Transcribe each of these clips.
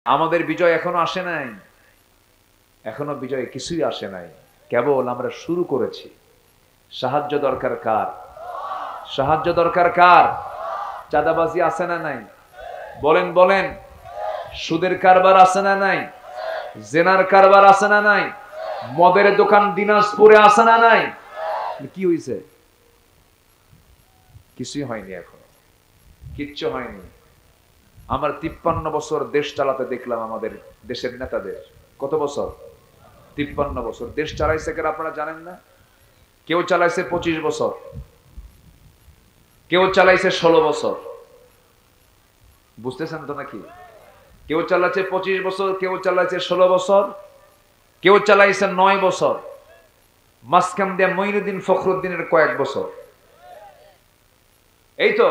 আমাদের বিজয় এখনো আসে নাই, এখনো বিজয় কিছুই আসে নাই, কেবল আমরা শুরু করেছি। সাহায্য দরকার কার? সাহায্য দরকার কার? চাঁদাবাজি আছে না নাই? বলেন বলেন। সুদের কারবার আছে না নাই? জেনার কারবার আছে না নাই? মদের দোকান দিনাজপুরে আছে না নাই? কি হইছে? কিছুই হয়নি, এখন কিচ্ছু হয়নি। আমার 53 বছর দেশ চালাতে দেখলাম আমাদের দেশের নেতাদের। কত বছর? 53 বছর দেশ চালাইছে কেন আপনারা জানেন না? কেউ চালাইছে 25 বছর, কেউ চালাইছে 16 বছর। বুঝতেছেন তো নাকি? কেউ চালাইছে 25 বছর, কেউ চালাইছে 16 বছর, কেউ চালাইছে 9 বছর। মাঝখান দিয়ে মঈনুদ্দিন ফখরুদ্দিনের কয়েক বছর। এই তো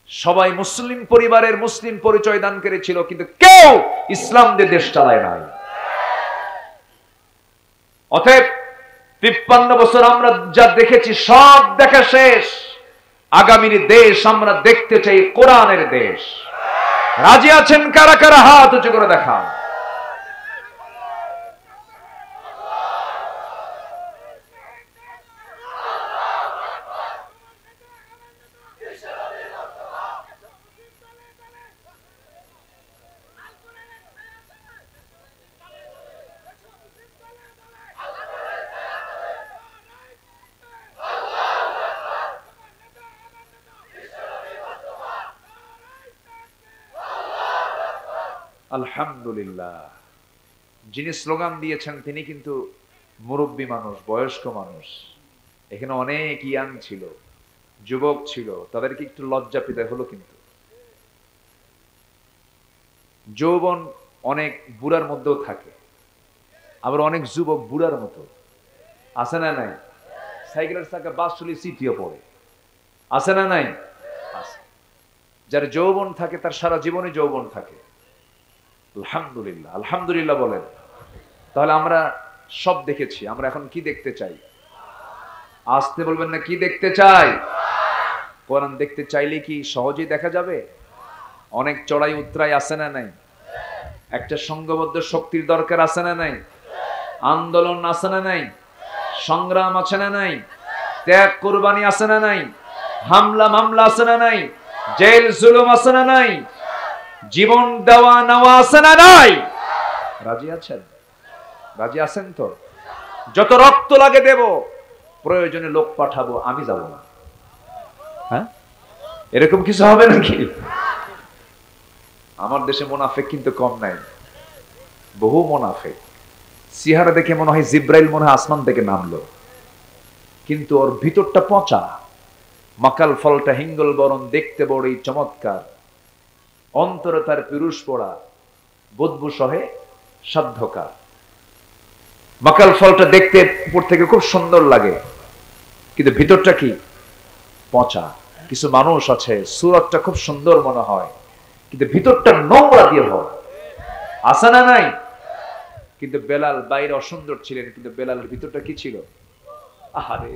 সবাই মুসলিম পরিবারের মুসলিম পরিচয় দানকারী ছিল, কিন্তু কেউ ইসলাম দিয়ে দেশ চালায় নাই। অতএব 53 বছর আমরা যা দেখেছি সব দেখা শেষ। আগামীর দেশ আমরা দেখতে চাই কোরআনের দেশ। রাজি আছেন কারা কারা? হাত উঁচু করে দেখান। আলহামদুলিল্লাহ। যিনি স্লোগান দিয়েছেন তিনি কিন্তু মুরব্বী মানুষ, বয়স্ক মানুষ। এখানে অনেক ইয়াং ছিল, যুবক ছিল, তাদেরকে একটু লজ্জা পেতে হলো। কিন্তু যৌবন অনেক বুড়ার মধ্যেও থাকে, আবার অনেক যুবক বুড়ার মতো আছে না নাই? সাইকেলের চাকা বাসলি সিটিও পড়ে, আছে না নাই? আছে। যার যৌবন থাকে তার সারা জীবনে যৌবন থাকে। আলহামদুলিল্লাহ, আলহামদুলিল্লাহ বলেন। তাহলে আমরা সব দেখেছি, আমরা এখন কি দেখতে চাই? আসতে বলবেন না, কি দেখতে চাই? কোরআন দেখতে চাইলে কি সহজেই দেখা যাবে? অনেক চড়াই উতরাই আছে না নাই? একটা সংঘবদ্ধ শক্তির দরকার আছে না নাই? আন্দোলন আছে না নাই? সংগ্রাম আছে না নাই? ত্যাগ কুরবানি আছে না নাই? হামলা মামলা আছে না নাই? জেল জুলুম আছে না নাই? জীবন দেওয়া নেওয়া আছে না নাই? রাজি আছেন? রাজি আছেন তো? যত রক্ত লাগে দেব, প্রয়োজনে লোক পাঠাবো, আমি যাব না। হ্যাঁ, এরকম কিছু হবে নাকি? আমার দেশে মুনাফিক কিন্তু কম নাই, বহু মুনাফিক। চেহারা দেখে মনে হয় জিব্রাইল মনে হয় আসমান থেকে নামলো, কিন্তু ওর ভিতরটা পচা। মাকাল ফলটা হিঙ্গল বরণ, দেখতে বড়ই চমৎকার, অন্তরে তার পিরুষ পড়া, বদবু সহে সাধ্যকার। মাকাল ফলটা দেখতে উপর থেকে খুব সুন্দর লাগে, কিন্তু ভিতরটা কি? পচা। কিছু মানুষ আছে সুরতটা খুব সুন্দর মনে হয়, কিন্তু ভিতরটা নোংরা দিয়ে হয়, আছে না নাই? কিন্তু বেলাল বাইরে অসুন্দর ছিলেন, কিন্তু বেলালের ভিতরটা কি ছিল? আহারে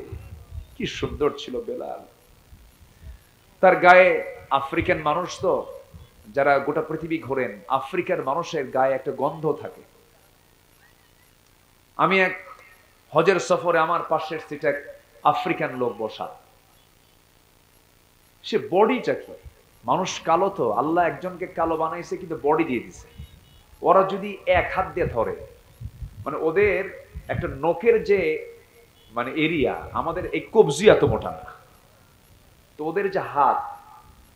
কি সুন্দর ছিল বেলাল। তার গায়ে, আফ্রিকান মানুষ তো, যারা গোটা পৃথিবী ঘোরেন, আফ্রিকার মানুষের গায়ে একটা গন্ধ থাকে। আমি এক হজের সফরে, আমার পাশের সিটে এক আফ্রিকান লোক বসা। সে বডিটা কি, মানুষ কালো তো, আল্লাহ একজনকে কালো বানাইছে, কিন্তু বডি দিয়ে দিছে। ওরা যদি এক হাত দিয়ে ধরে, মানে ওদের একটা নখের যে মানে এরিয়া, আমাদের এই কবজি এত মোটা না, তো ওদের যে হাত,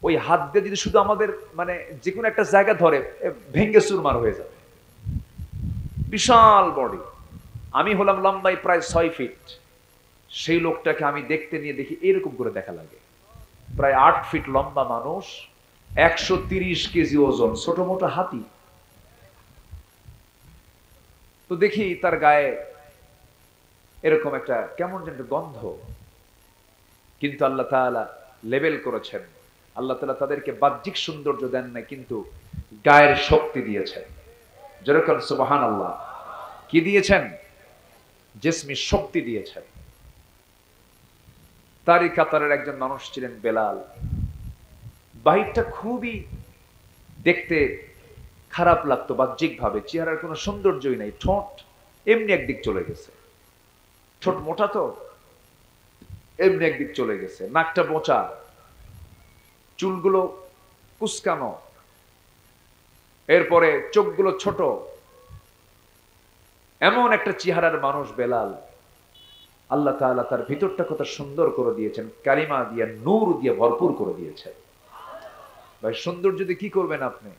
ওই হাত দিয়ে যদি শুধু আমাদের মানে যে কোনো একটা জায়গা ধরে, ভেঙ্গে চুরমার হয়ে যাবে। বিশাল বডি। আমি হলাম লম্বাই প্রায় 6 ফিট। সেই লোকটাকে আমি দেখতে নিয়ে দেখি এরকম করে দেখা লাগে। প্রায় 8 ফিট লম্বা মানুষ, 130 কেজি ওজন, ছোট মোটো হাতি। তো দেখি তার গায়ে এরকম একটা কেমন যেন গন্ধ। কিন্তু আল্লাহ তাআলা লেবেল করেছেন, আল্লাহ তাআলা তাদেরকে বাহ্যিক সৌন্দর্য দেন না, কিন্তু গায়ের শক্তি দিয়েছেন। যেরকম সুবহানাল্লাহ, কি দিয়েছেন? জিসমি শক্তি দিয়েছেন। তারই কাতারের একজন মানুষ ছিলেন বেলাল। বাহিরটা খুবই দেখতে খারাপ লাগতো বাহ্যিক ভাবে, চেহারার কোনো সৌন্দর্যই নাই, ঠোঁট এমনি একদিক চলে গেছে, ঠোঁট মোটা তো এমনি একদিক চলে গেছে, নাকটা মোচা, চুলগুলো কুচকানো, এরপরে চোখগুলো ছোট, এমন একটা চেহারার মানুষ বেলাল। আল্লাহ তাআলা তার ভিতরটা কত সুন্দর করে দিয়েছেন, কালিমা দিয়ে নূর দিয়ে ভরপুর করে দিয়েছেন। ভাই সৌন্দর্য দিয়ে কি করবেন আপনি?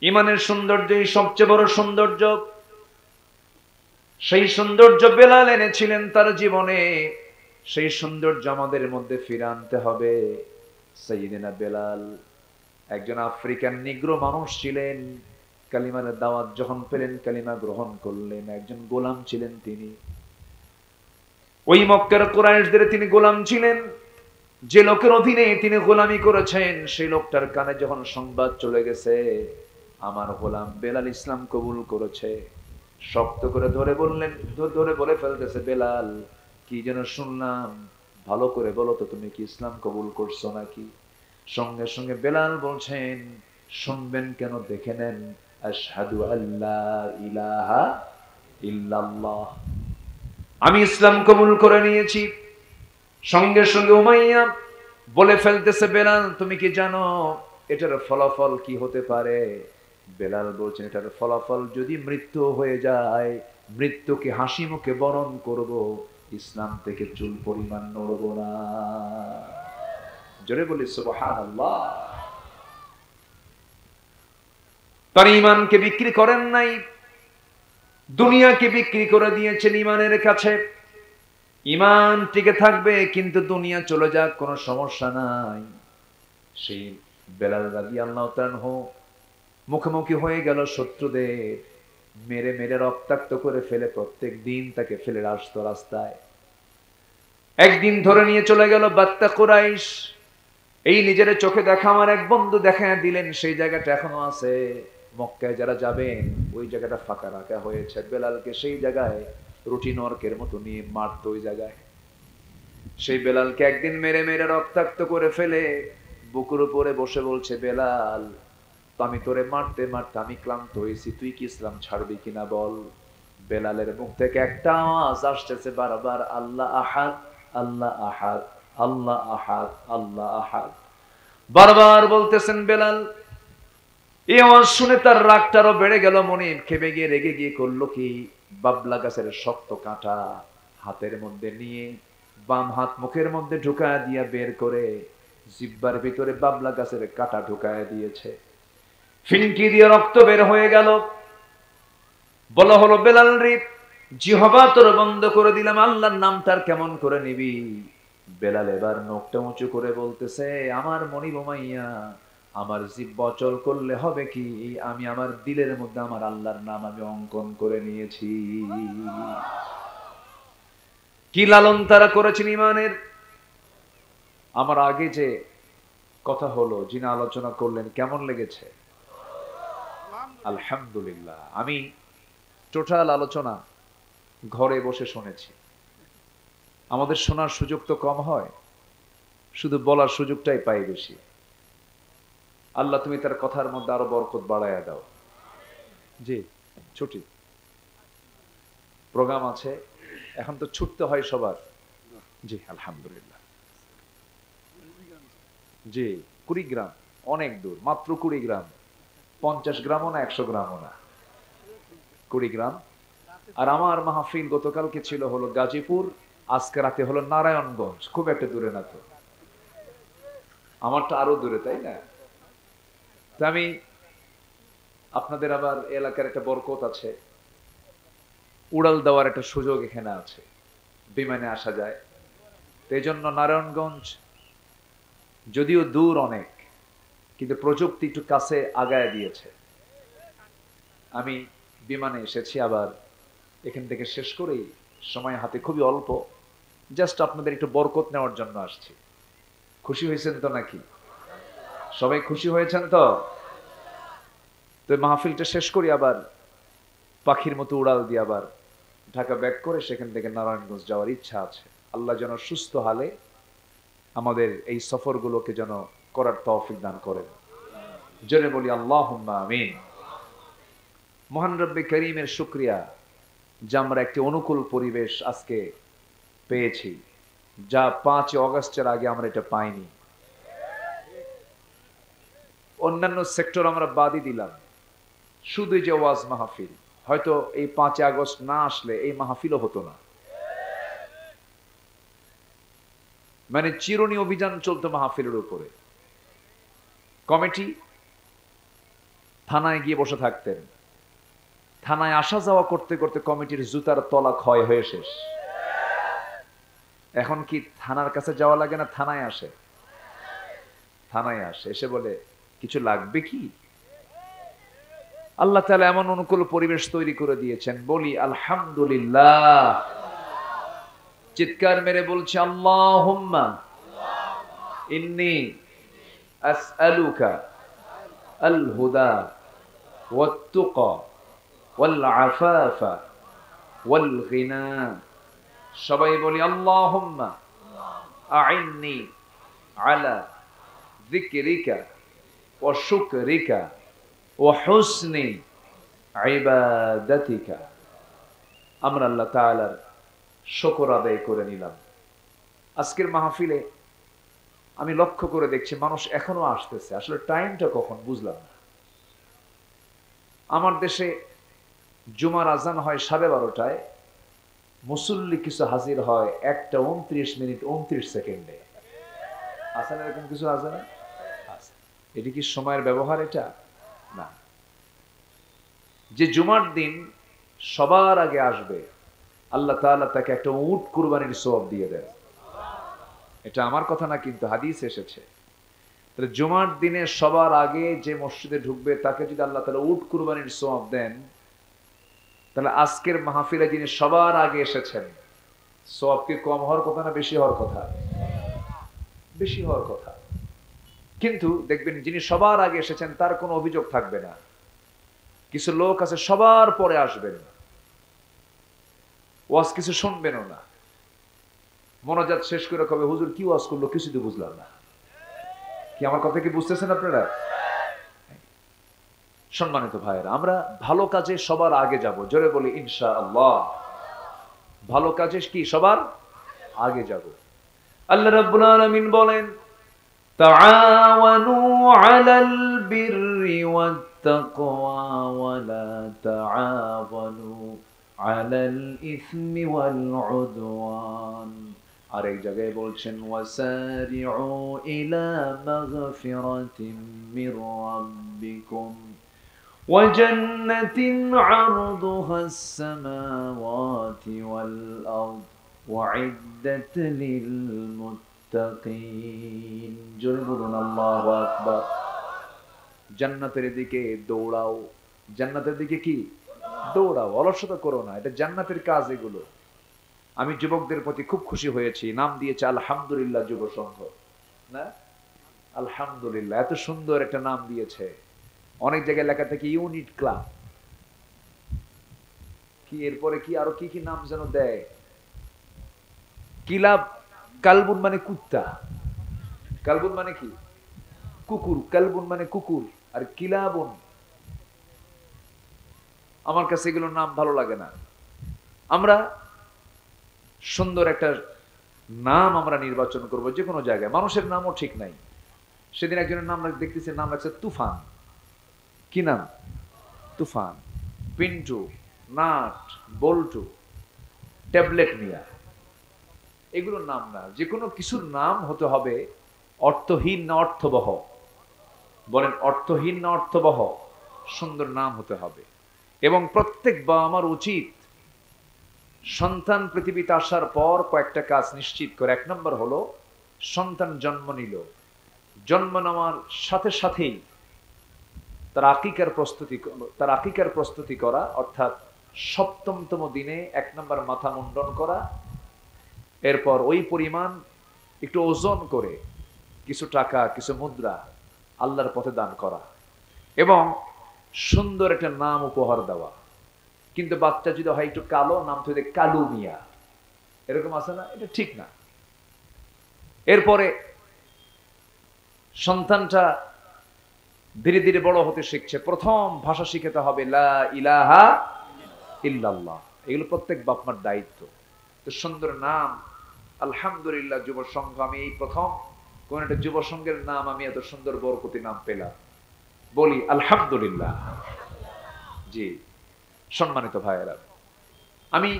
ইমানের সৌন্দর্যই সবচেয়ে বড় সৌন্দর্য। সেই সৌন্দর্য বেলাল এনেছিলেন তার জীবনে, সেই সৌন্দর্য আমাদের মধ্যে ফিরে আনতে হবে। সাইয়েদনা বেলাল একজন আফ্রিকান নিগ্রো মানুষ ছিলেন, কালিমার দাওয়াত যখন পেলেন কালিমা গ্রহণ করলেন। একজন গোলাম ছিলেন তিনি, ওই মক্কার কুরাইশদের তিনি গোলাম ছিলেন। যে লোকের অধীনে তিনি গোলামি করেছেন সেই লোকটার কানে যখন সংবাদ চলে গেছে আমার গোলাম বেলাল ইসলাম কবুল করেছে, শক্ত করে ধরে বললেন, ধরে বলে ফেলতেছে, বেলাল কি যেন শুনলাম, ভালো করে বলো তো তুমি কি ইসলাম কবুল করছো নাকি? সঙ্গে সঙ্গে বেলাল বলছেন, শুনবেন কেন, দেখে নেন, আশহাদু আল্লা ইলাহা ইল্লাল্লাহ, আমি ইসলাম কবুল করে নিয়েছি। সঙ্গে সঙ্গে উমাইয়া বলে ফেলতেছে, বেলাল তুমি কি জানো এটার ফলাফল কি হতে পারে? বেলাল বলছেন, এটার ফলাফল যদি মৃত্যু হয়ে যায়, মৃত্যুকে হাসি মুখে বরণ করব, ইসলাম থেকে চুল পরিমাণ নড়ব না। জোরে বলি সুবহানাল্লাহ। তার ঈমানকে বিক্রি করেন নাই, দুনিয়াকে বিক্রি করে দিয়েছেন ঈমানের কাছে। ঈমান টিকে থাকবে কিন্তু দুনিয়া চলে যাক কোনো সমস্যা নাই। সেই বেলাল রাদিয়াল্লাহু তাআলা মুখোমুখি হয়ে গেল শত্রুদের, মেরে মেরে রক্তাক্ত করে ফেলে প্রত্যেক দিন তাকে ফেলে আসতো রাস্তায়। একদিন ধরে নিয়ে চলে গেল বাত্তা কুরাইশ। এই নিজের চোখে দেখা আমার এক বন্ধু দেখায় দিলেন, সেই জায়গাটা এখনো আছে। মক্কায় যারা যাবেন ওই জায়গাটা ফাঁকা রাখা হয়েছে, বেলালকে সেই জায়গায় রুটি নরকের মতো নিয়ে মারতো ওই জায়গায়। সেই বেলালকে একদিন মেরে মেরে রক্তাক্ত করে ফেলে বুকুর উপরে বসে বলছে, বেলাল আমি তোরে মারতে মারতে আমি ক্লান্ত হয়েছি, তুই কি ইসলাম ছাড়বি কিনা বল? বেলালের মুখ থেকে একটা আওয়াজ আসতেছে বারবার, আল্লাহ আহাদ, আল্লাহ আহাদ, আল্লাহ আহাদ, আল্লাহ আহাদ, বারবার বলতেছেন বেলাল। এই আওয়াজ শুনে তার রাগটা আরো বেড়ে গেল, মনে খেপে গিয়ে রেগে গিয়ে করলো কি, বাবলা গাছের শক্ত কাঁটা হাতের মধ্যে নিয়ে বাম হাত মুখের মধ্যে ঢুকায় দিয়া বের করে জিহ্বার ভিতরে বাবলা গাছের কাঁটা ঢুকায় দিয়েছে। ফিনকি দিয়ে রক্ত বের হয়ে গেল। বলা হলো, বেলাল রে জিহ্বা তোর বন্ধ করে দিলাম, আল্লাহর নামটার কেমন করে নিবি? বেলাল এবার নখটা উঁচু করে বলতেছে, আমার মনিব উমাইয়া, আমার জিহ্বা অচল করলে হবে কি, আমি আমার দিলের মধ্যে আমার আল্লাহর নাম আমি অঙ্কন করে নিয়েছি। কি লালন তারা করেছেন ঈমানের। আমার আগে যে কথা হলো, যিনি আলোচনা করলেন, কেমন লেগেছে? আলহামদুলিল্লাহ। আমি টোটাল আলোচনা ঘরে বসে শুনেছি। আমাদের শোনার সুযোগ তো কম হয়, শুধু বলার সুযোগটাই পাই বেশি। আল্লাহ তুমি তার কথার মধ্যে আরো বরকত বাড়াইয়া দাও। জি, ছুটি প্রোগ্রাম আছে, এখন তো ছুটতে হয় সবার। জি আলহামদুলিল্লাহ। জি, কুড়িগ্রাম, অনেক দূর, মাত্র কুড়িগ্রাম, 50 গ্রামও না, 100 গ্রামও না, কুড়িগ্রাম। আর আমার মাহফিল গতকালকে ছিল হলো গাজীপুর, আজকে রাতে হলো নারায়ণগঞ্জ, খুব একটা দূরে না তো, আমারটা আরো দূরে, তাই না? তো আমি আপনাদের আবার এলাকার একটা বরকত আছে, উড়াল দেওয়ার একটা সুযোগ এখানে আছে, বিমানে আসা যায়। এই জন্য নারায়ণগঞ্জ যদিও দূর অনেক, কিন্তু প্রযুক্তি একটু কাছে আগায় দিয়েছে। আমি বিমানে এসেছি, আবার এখান থেকে শেষ করেই সময় হাতে খুবই অল্প, জাস্ট আপনাদের একটু বরকত নেওয়ার জন্য আসছি। খুশি হয়েছেন তো নাকি? সবাই খুশি হয়েছেন তো? তো মাহফিলটা শেষ করি, আবার পাখির মতো উড়াল দিয়ে আবার ঢাকা ব্যাক করে সেখান থেকে নারায়ণগঞ্জ যাওয়ার ইচ্ছা আছে। আল্লাহ যেন সুস্থ হালে আমাদের এই সফরগুলোকে যেন করার তৌফিক দান করেন। জোরে বলি আল্লাহুম্মা আমিন। মহান রব্বে করিমের শুকরিয়া যে আমরা একটি অনুকূল পরিবেশ আজকে পেয়েছি, যা 5 অগস্টের আগে আমরা এটা পাইনি। অন্যান্য সেক্টর আমরা বাদই দিলাম, শুধু যে ওয়াজ মাহফিল, হয়তো এই 5 আগস্ট না আসলে এই মাহফিলও হতো না। মানে চিরুনি অভিযান চলতো মাহফিলের উপরে। কমিটি থানায় গিয়ে বসে থাকতেন, থানায় আসা যাওয়া করতে করতে কমিটির জুতার তলা ক্ষয় হয়ে শেষ। এখন কি থানার কাছে যাওয়া লাগে না, থানায় আসে? থানায় আসে, এসে বলে কিছু লাগবে কি? আল্লাহ তাআলা এমন অনুকূল পরিবেশ তৈরি করে দিয়েছেন, বলি আলহামদুলিল্লাহ। চিৎকার মেরে বলছি আল্লাহুম্মা ইন্নী আসআলুকা আল হুদা ওয়াত তুকা ওয়াল আফাফা ওয়াল গিনা। সবাই বলি আল্লাহুম্মা আইন্নি আলা যিকরিকা ওয়া শুকরিকা ওয়া হুসনি ইবাদাতিকা। আমরা আল্লাহ তাআলার শুকর আদায় করে নিলাম। আজকের মাহফিলে আমি লক্ষ্য করে দেখছি মানুষ এখনো আসতেছে, আসলে টাইমটা কখন বুঝলাম না। আমার দেশে জুমার আজান হয় 12:30টায়, মুসল্লি কিছু হাজির হয় 1:29:29 আছে না? এরকম কিছু আছে না? আছে। এটা কি সময়ের ব্যবহার? এটা না। যে জুমার দিন সবার আগে আসবে, আল্লাহ তাআলা তাকে একটা উট কুরবানির সওয়াব দিয়ে দেন। এটা আমার কথা না, কিন্তু হাদিস এসেছে। তাহলে জুমার দিনে সবার আগে যে মসজিদে ঢুকবে তাকে যদি আল্লাহ তাআলা উট কুরবানির সওয়াব দেন, তাহলে আজকের মাহফিলে যিনি সবার আগে এসেছেন, সওয়াব কি কম হওয়ার কথা না বেশি হওয়ার কথা? বেশি হওয়ার কথা। কিন্তু দেখবেন যিনি সবার আগে এসেছেন তার কোনো অভিযোগ থাকবে না। কিছু লোক আছে সবার পরে আসবেন, ওয়াজ কিছু শুনবেনও না, মোনাজাত শেষ করে কবে হুজুর কি ওয়াজ করলো কিছু তো বুঝলাম না। কি আমার কথা কি বুঝতেছেন আপনারা? সম্মানিত ভাইয়েরা, আমরা ভালো কাজে সবার আগে যাব, জোরে বলি ইনশাআল্লাহ। ভালো কাজে কি সবার আগে যাব। আল্লাহ রাব্বুল আলামিন বলেন, তাআওয়ানু আলাল বিররি ওয়াত তাকওয়া ওয়া লা তাআওয়ানু আলাল ইসমি ওয়াল উদওয়ান। আর এক জায়গায় বলছেন, ওয়াসারিউ ইলা মাগফিরাতিম মির রাব্বিকুম ওয়া জান্নাতিন আরদুহাস সামাওয়াতি ওয়াল আরদ উইদ্দাত লিল মুত্তাকিন। জোরে বলুন আল্লাহু আকবার। জান্নাতের দিকে দৌড়াও। জান্নাতের দিকে কি? দৌড়াও, অলসতা করো না, এটা জান্নাতের কাজ এগুলো। আমি যুবকদের প্রতি খুব খুশি হয়েছি, নাম দিয়েছে আলহামদুলিল্লাহ যুব সংঘ। না, আলহামদুলিল্লাহ, এত সুন্দর একটা নাম দিয়েছে। অনেক জায়গায় লেখা থাকে ইউনিট ক্লাব, কি এরপরে কি আরো কি কি নাম যেন দেয়। কিলাব, কালবুন মানে কুত্তা, কালবুন মানে কি? কুকুর। কালবুন মানে কুকুর, আর কিলাবুন, আমার কাছে এগুলোর নাম ভালো লাগে না। আমরা সুন্দর একটা নাম আমরা নির্বাচন করব যে কোনো জায়গায়। মানুষের নামও ঠিক নাই। সেদিন একজনের নাম দেখতেছে, নাম রাখছে তুফান। কি নাম? তুফান, পিন্টু, নাট, বল্টু, ট্যাবলেট মিয়া, এগুলোর নাম না। যে কোনো কিছুর নাম হতে হবে অর্থহীন না অর্থবহ। বলেন অর্থহীন না অর্থবহ? সুন্দর নাম হতে হবে। এবং প্রত্যেক বাবা মার উচিত সন্তান পৃথিবীতে আসার পর কয়েকটা কাজ নিশ্চিত করে। 1 নম্বর হলো, সন্তান জন্ম নিল, জন্ম নেওয়ার সাথে সাথেই তার আকিকার প্রস্তুতি করা, অর্থাৎ 7মতম দিনে 1 নম্বর মাথা মুন্ডন করা। এরপর ওই পরিমাণ একটু ওজন করে কিছু টাকা, কিছু মুদ্রা আল্লাহর পথে দান করা, এবং সুন্দর একটা নাম উপহার দেওয়া। কিন্তু বাচ্চা যদি হয় একটু কালো, নাম তো কালু মিয়া, এরকম আছে না? এটা ঠিক না। এরপরে সন্তানটা ধীরে ধীরে বড় হতে শিখছে, প্রথম ভাষা শিখাতে হবে লা ইলাহা ইল্লাল্লাহ। এগুলো প্রত্যেক বাপমার দায়িত্ব। তো সুন্দর নাম আলহামদুলিল্লাহ। যুব সংঘ, আমি এই প্রথম কোন একটা যুব সংঘের নাম আমি এত সুন্দর বরকতি নাম পেলাম, বলি আলহামদুলিল্লাহ। জি সম্মানিত ভাইয়েরা, আমি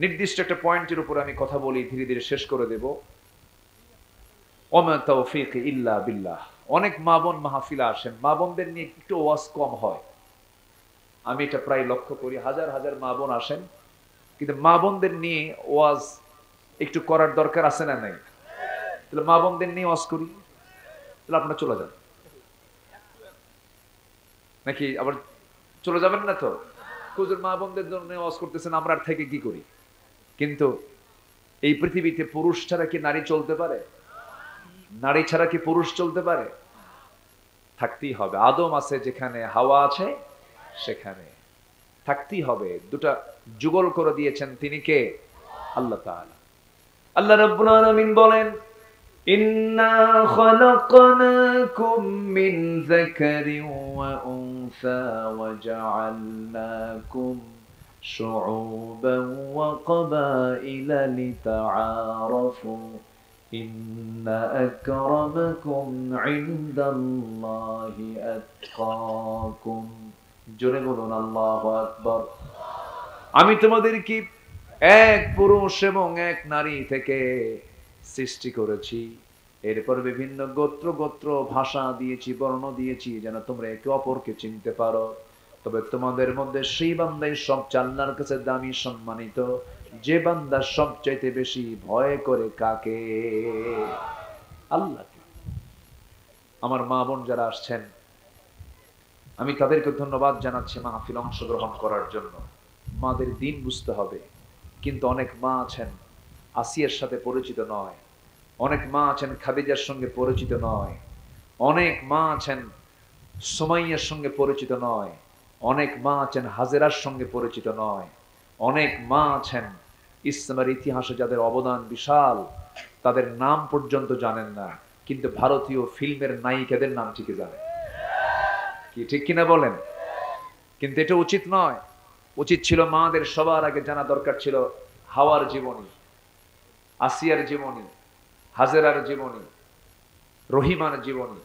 নির্দিষ্ট একটা পয়েন্টের উপর আমি কথা বলি, ধীরে ধীরে শেষ করে দেব। ওমা তাওফীক ইল্লা বিল্লাহ। অনেক মা বোন মাহফিলে আসেন, মা বোনদের নিয়ে একটু ওয়াজ কম হয়, আমি এটা প্রায় লক্ষ্য করি। হাজার হাজার মা বোন আসেন, কিন্তু মা বোনদের নিয়ে ওয়াজ একটু করার দরকার আছে না নাই? তাহলে মা বোনদের নিয়ে ওয়াজ করি, তাহলে আপনারা চলে যান নাকি? আবার চলে যাবেন না তো? হুজুর মা বোনদের জন্য ওয়াজ করতেছেন, আমরা আর থেকে কি করি? কিন্তু এই পৃথিবীতে পুরুষ ছাড়া কি নারী চলতে পারে? নারী ছাড়া কি পুরুষ চলতে পারে? থাকতেই হবে। আদম আছে যেখানে, হাওয়া আছে সেখানে, থাকতেই হবে। দুটা যুগল করে দিয়েছেন তিনি কে? আল্লাহ তাআলা। আল্লাহ রাব্বুল আলামিন বলেন, ইন্না খালাকনাকুম মিন যাকারিন ওয়া উনসা ওয়া জাআলনাকুম শুউবান ওয়া ক্বাবাইলা লিতাআরাফু ইন্না আকরামাকুম ইনদাল্লাহি আতকাকুম। জোরে বলুন আল্লাহু আকবার। আমি তোমাদেরকে এক পুরুষ এবং এক নারী থেকে সৃষ্টি করেছি, এরপর বিভিন্ন গোত্র গোত্র ভাষা দিয়েছি, বর্ণ দিয়েছি, যেন তোমরা একে অপরকে চিনতে পারো। তবে তোমাদের মধ্যে সেই বান্দাই সবচেয়ে আল্লাহর কাছে দামি, সম্মানিত, যে বান্দা সবচাইতে বেশি ভয় করে কাকে? আল্লাহকে। আমার মা বোন যারা আসছেন, আমি তাদেরকে ধন্যবাদ জানাচ্ছি মাহফিল অংশগ্রহণ করার জন্য। মাদের দিন বুঝতে হবে। কিন্তু অনেক মা আছেন আসিয়ার সাথে পরিচিত নয়, অনেক মা আছেন খাদিজার সঙ্গে পরিচিত নয়, অনেক মা আছেন সুমাইয়ার সঙ্গে পরিচিত নয়, অনেক মা আছেন হাজেরার সঙ্গে পরিচিত নয়, অনেক মা আছেন ইসলামের ইতিহাসে যাদের অবদান বিশাল, তাদের নাম পর্যন্ত জানেন না, কিন্তু ভারতীয় ফিল্মের নায়িকাদের নাম ঠিকই জানেন। কি ঠিক কিনা বলেন? কিন্তু এটা উচিত নয়। উচিত ছিল মাদের সবার আগে জানা দরকার ছিল হাওয়ার জীবনী, আসিয়ার জীবনী, হাজেরার জীবনী, রহিমার জীবনী।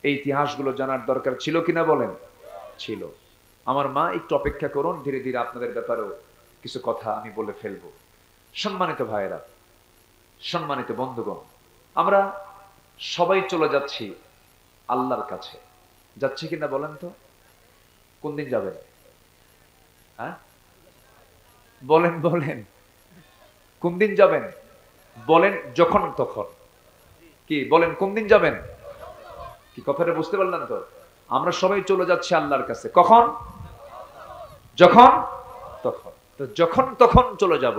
এই ইতিহাসগুলো জানার দরকার ছিল কিনা বলেন? ছিল। আমার মা, একটু অপেক্ষা করুন, ধীরে ধীরে আপনাদের ব্যাপারেও কিছু কথা আমি বলে ফেলবো। সম্মানিত ভাইয়েরা, সম্মানিত বন্ধুগণ, আমরা সবাই চলে যাচ্ছি আল্লাহর কাছে। যাচ্ছি কিনা বলেন তো? কোন দিন যাবেন? হ্যাঁ বলেন বলেন, কোন দিন যাবেন? বলেন যখন তখন। কি বলেন, কোন দিন যাবেন? কি কথাটা বুঝতে পারলেন তো? আমরা সবাই চলে যাচ্ছি আল্লাহর কাছে। কখন? যখন তখন। তো যখন তখন চলে যাব,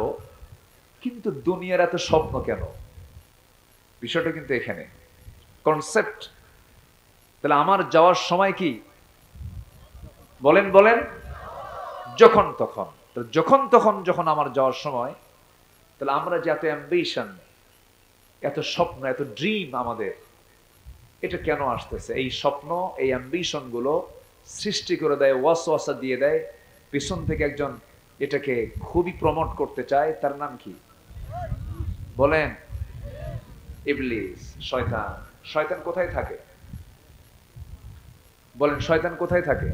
কিন্তু দুনিয়ার এত স্বপ্ন কেন? বিষয়টা কিন্তু এখানে কনসেপ্ট। তাহলে আমার যাওয়ার সময় কি? বলেন বলেন, যখন তখন। তো যখন তখন যখন আমার যাওয়ার সময়, তাহলে আমরা যে এত অ্যাম্বিশন, এত স্বপ্ন, এত ড্রিম আমাদের, এটা কেন আসতেছে? এই স্বপ্ন, এই অ্যাম্বিশন গুলো সৃষ্টি করে দেয়, ওয়াসওয়াসা দিয়ে দেয় পিছন থেকে একজন, এটাকে খুবই প্রমোট করতে চায়। তার নাম কি? বলেন। ইবলিস, শয়তান। শয়তান কোথায় থাকে? বলেন, শয়তান কোথায় থাকে?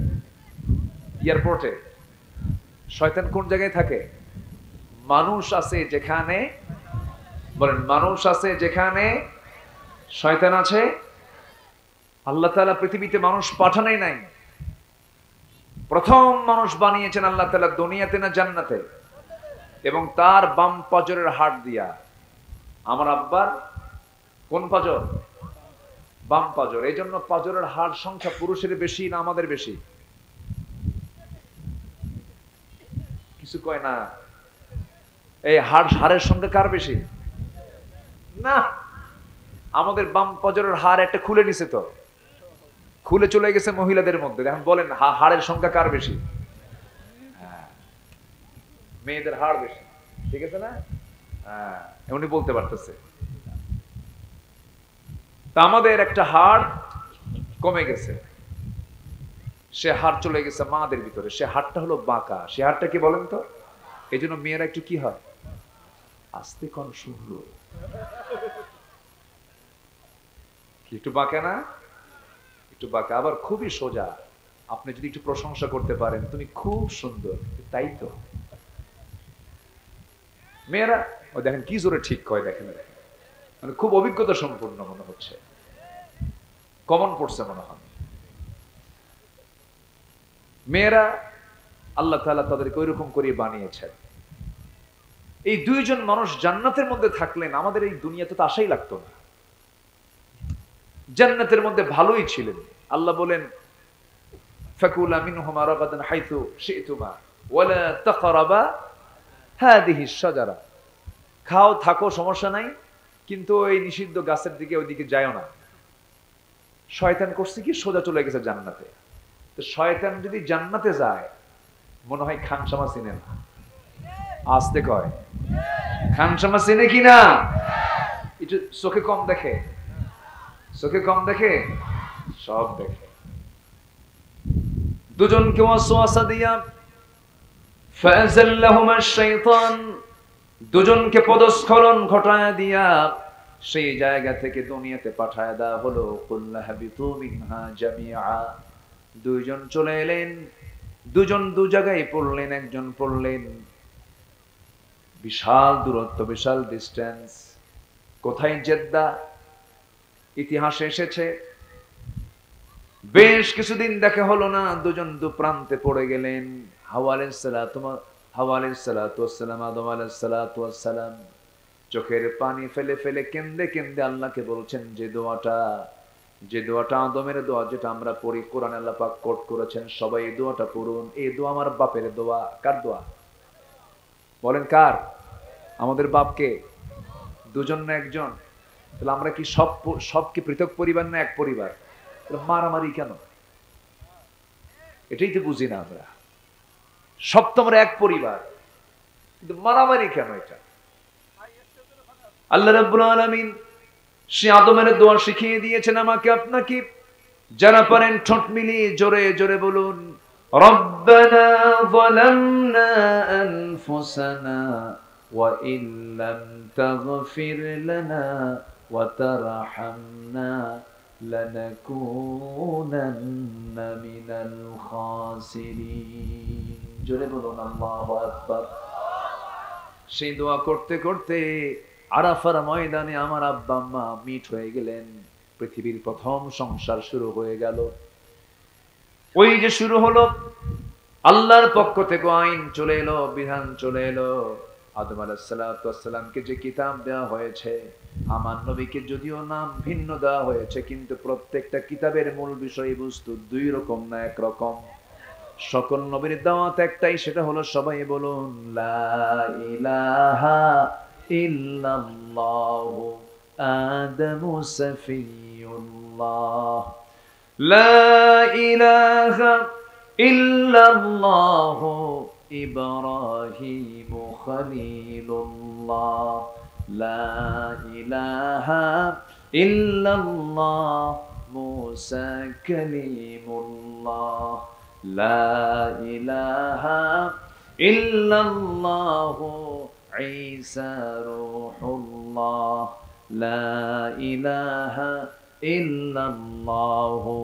এয়ারপোর্টে। শয়তান কোন জায়গায় থাকে? মানুষ আছে যেখানে, বলেন, মানুষ আছে যেখানে শয়তান আছে। আল্লাহ তাআলা পৃথিবীতে মানুষ পাঠানোই নাই। প্রথম মানুষ বানিয়েছেন আল্লাহ তাআলা দুনিয়াতে না জান্নাতে? এবং তার বাম পাজরের হাড় দিয়া। আমার আব্বার কোন পাজর? বাম পাজর। এই জন্য পাজরের হাড় সংখ্যা পুরুষের বেশি না আমাদের বেশি? কিছু কয় না। এই হাড়ের সংখ্যা কার বেশি? না, আমাদের বাম পাজরের হাড় একটা খুলে নিছে, তো খুলে চলে গেছে মহিলাদের মধ্যে। এখন বলেন হাড়ের সংখ্যা কার বেশি? মেয়েদের হাড় বেশি, ঠিক আছে না? হ্যাঁ, এমনি বলতে পারতেছে। তা আমাদের একটা হাড় কমে গেছে, সে হাড় চলে গেছে মাদের ভিতরে, সে হাড়টা হলো বাঁকা, সে হাড়টা কি বলেন তো? এই জন্য মেয়েরা একটু কি হয়, আস্তে কোন সুন্দর, একটু বাঁকা না, একটু বাঁকা, আবার খুবই সোজা। আপনি যদি একটু প্রশংসা করতে পারেন তুমি খুব সুন্দর, তাই তো মেয়েরা ও দেখেন কি জোরে ঠিক কয়, দেখেন মানে খুব অভিজ্ঞতা সম্পূর্ণ মনে হচ্ছে, কমন পড়ছে মনে হয়। মেয়েরা আল্লাহ তাআলা তাদেরকে ওইরকম করে বানিয়েছেন। এই দুইজন মানুষ জান্নাতের মধ্যে থাকলেন, আমাদের এই দুনিয়াতে তো আশাই লাগতো না। জান্নাতের মধ্যে ভালোই ছিলেন। আল্লাহ বলেন ফাকুলা মিনহুমা রাগাদান হাইথু শি'তুমা ওয়ালা তাকরাবা হাদিহি শাজারা, খাও থাকো সমস্যা নাই, কিন্তু এই নিষিদ্ধ গাছের দিকে ওইদিকে যায়ও না। শয়তান করছে কি, সোজা চলে গেছে জান্নাতে। তো শয়তান যদি জান্নাতে যায়, মনে হয় খানসামা চিনে না, আসতে কয় খানসামা চিনে কিনা, একটু চোখে কম দেখে, চোখে কম দেখে, সব দেখে। দুজনকে ওয়াসওয়াসা দিয়া ফাযাল্লাহুমা শাইতান, দুজনকে পদস্খলন ঘটায় দিয়া সেই জায়গা থেকে দুনিয়াতে পাঠায় দেওয়া হলো। কুল্লা হাবিতু মিনহা জামিআ, দুইজন চলে এলেন, দুজন দু জায়গায় পড়লেন, একজন পড়লেন বিশাল দূরত্ব, বিশাল ডিস্টেন্স। কোথায়? জেদ্দা। ইতিহাসে এসেছে বেশ কিছুদিন দেখা হলো না, দুজন দু প্রান্তে পড়ে গেলেন। হাওয়া আলাইহিস সালাতু ওয়াস সালাম, আদম আলাইহিস সালাতু ওয়াস সালাম চোখের পানি ফেলে ফেলে কেঁদে কেঁদে আল্লাহকে বলছেন যে দোয়াটা আদমের দোয়া, যেটা আমরা পড়ি কোরআনে, আল্লাহ পাক কোট করেছেন, সবাই এই দোয়াটা পড়ুন। এই দোয়া আমার বাপের দোয়া। কার দোয়া বলেন? কার? আমাদের বাপকে। দুজন না একজন? তাহলে আমরা কি সব কি পৃথক পরিবার না এক পরিবার? মারামারি কেন? এটাই তো বুঝি না আমরা। সব তো আমরা এক পরিবার, কিন্তু মারামারি কেন? এটা আল্লাহ রাব্বুল আলামিন সে আদমের দোয়া শিখিয়ে দিয়েছেন আমাকে আপনাকে। যারা পারেন ঠোঁট মিলিয়ে জোরে জোরে বলুন, রব্বানা যালামনা আনফুসানা ওয়া ইন লাম তাগফির লানা ওয়া তারহামনা লানাকুনান্না মিনাল খাসিরিন। জোরে বলুন আল্লাহু আকবার। সেই দোয়া করতে করতে আরাফার ময়দানে আমার আব্বা আম্মা মিট হয়ে গেলেন। পৃথিবীর প্রথম সংসার শুরু হয়ে গেল। ওই যে শুরু হলো, আল্লাহর পক্ষ থেকে আইন চলে এলো, বিধান চলে এলো। আদম আলাইহিস সালাতু ওয়াস সালামকে যে কিতাব দেওয়া হয়েছে, আমার নবীকে যদিও নাম ভিন্ন দেওয়া হয়েছে, কিন্তু প্রত্যেকটা কিতাবের মূল বিষয়বস্তু দুই রকম না এক রকম। সকল নবীর দাওয়াত একটাই, সেটা হলো সবাই বলুন লা ইলাহা ইল্লাল্লাহু আদামু সাফিয়ুল্লাহ, লা ইলাহা ইল্লাল্লাহু ইব্রাহিমু খলিলুল্লাহ, লা ইলাহা ইল্লাল্লাহ মুসা কালিমুল্লাহ, লা ইলাহা ইল্লাল্লাহু ঈসা রূহুল্লাহ, লা ইলাহা ইল্লাল্লাহু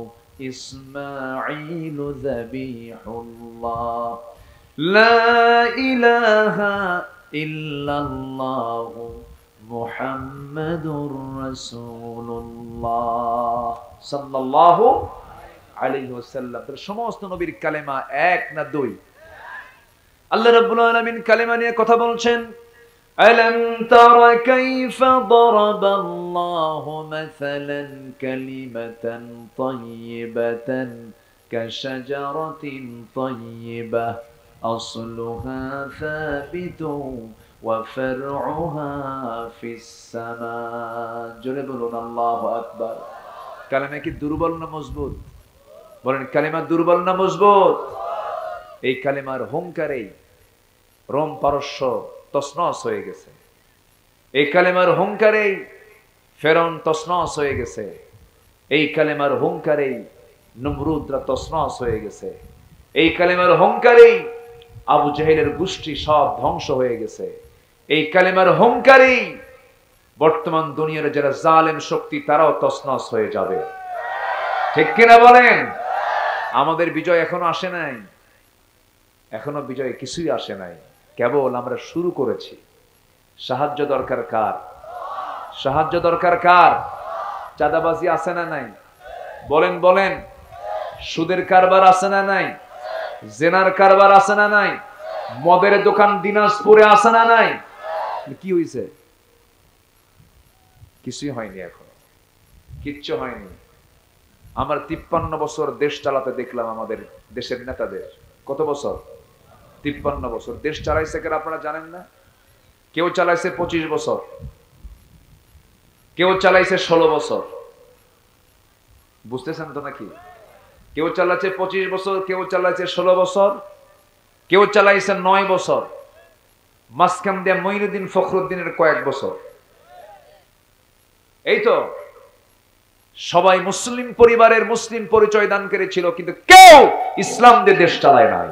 ইসমাঈলু যাবিহুল্লাহ, লা ইলাহা ইল্লাল্লাহু মুহাম্মাদুর রাসূলুল্লাহ সাল্লাল্লাহু আলাইহি ওয়াসাল্লাম। সমস্ত নবীর কালেমা এক না দুই? আল্লাহ রাব্বুল আলামিন কালেমা নিয়ে কথা বলছেন। আলাম তারা কাইফা দারাবাল্লাহু মাসালান কালিমাতান তাইয়িবাতান কাশাজারাতিন তাইয়িবাহ আসলুহা সাবিতুন ওয়া ফারউহা ফিস সামা। জোরে বলুন আল্লাহু আকবার। কালেমা কি দুর্বল না মজবুত? বলেন কালেমা দুর্বল না মজবুত? এই কালেমার হুঙ্কারেই রোম পারস্য তছনছ হয়ে গেছে। এই কালেমার হুঙ্কারেই ফেরাউন তছনছ হয়ে গেছে। এই কালেমার হুঙ্কারেই নমরুদরা তছনছ হয়ে গেছে। এই কালেমার হুঙ্কারেই আবু জাহেলের গোষ্ঠী সব ধ্বংস হয়ে গেছে। এই কালেমার হুঙ্কারেই বর্তমান দুনিয়ার যারা জালেম শক্তি তারাও তছনছ হয়ে যাবে। ঠিক কিনা বলেন? আমাদের বিজয় এখনো আসে নাই, এখনো বিজয় কিছুই আসে নাই, কেবল আমরা শুরু করেছি। সাহায্য দরকার কার? সাহায্য দরকার কার? চাঁদাবাজি আছে না নাই? বলেন বলেন। সুদের কারবার আছে না নাই? জেনার কারবার আছে না নাই? মদের দোকান দিনাজপুরে আছে না নাই? কি হইছে? কিছুই হয়নি, এখনো কিচ্ছু হয়নি। আমার 53 বছর দেশ চালাতে দেখলাম আমাদের দেশের নেতাদের। কত বছর? 53 বছর দেশ চালাইছে কেন আপনারা জানেন না? কেউ চালাইছে 25 বছর, কেউ চালাইছে 16 বছর। বুঝতেছেন তো নাকি? কেউ চালাইছে 25 বছর, কেউ চালাইছে 16 বছর, কেউ চালাইছে 9 বছর। মাঝখান দিয়ে মঈনুদ্দিন ফখরুদ্দিনের কয়েক বছর। এই তো সবাই মুসলিম পরিবারের মুসলিম পরিচয় দান করেছিল, কিন্তু কেউ ইসলাম দিয়ে দেশ চালায় নাই।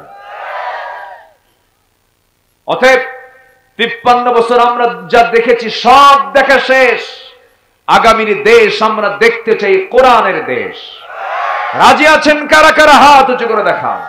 অতএব 53 বছর আমরা যা দেখেছি সব দেখা শেষ। আগামীর দেশ আমরা দেখতে চাই কোরআনের দেশ। রাজি আছেন কারা কারা? হাত উঁচু করে দেখান।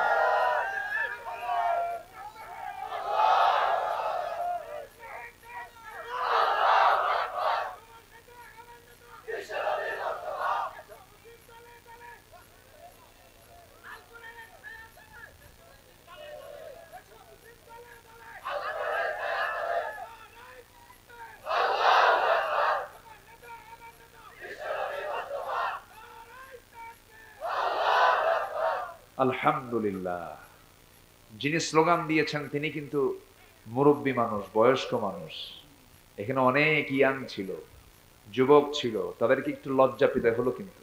আলহামদুলিল্লাহ। যিনি স্লোগান দিয়েছেন তিনি কিন্তু মুরব্বী মানুষ, বয়স্ক মানুষ। এখানে অনেক ইয়াং ছিল, যুবক ছিল, তাদেরকে একটু লজ্জা পেতে হলো। কিন্তু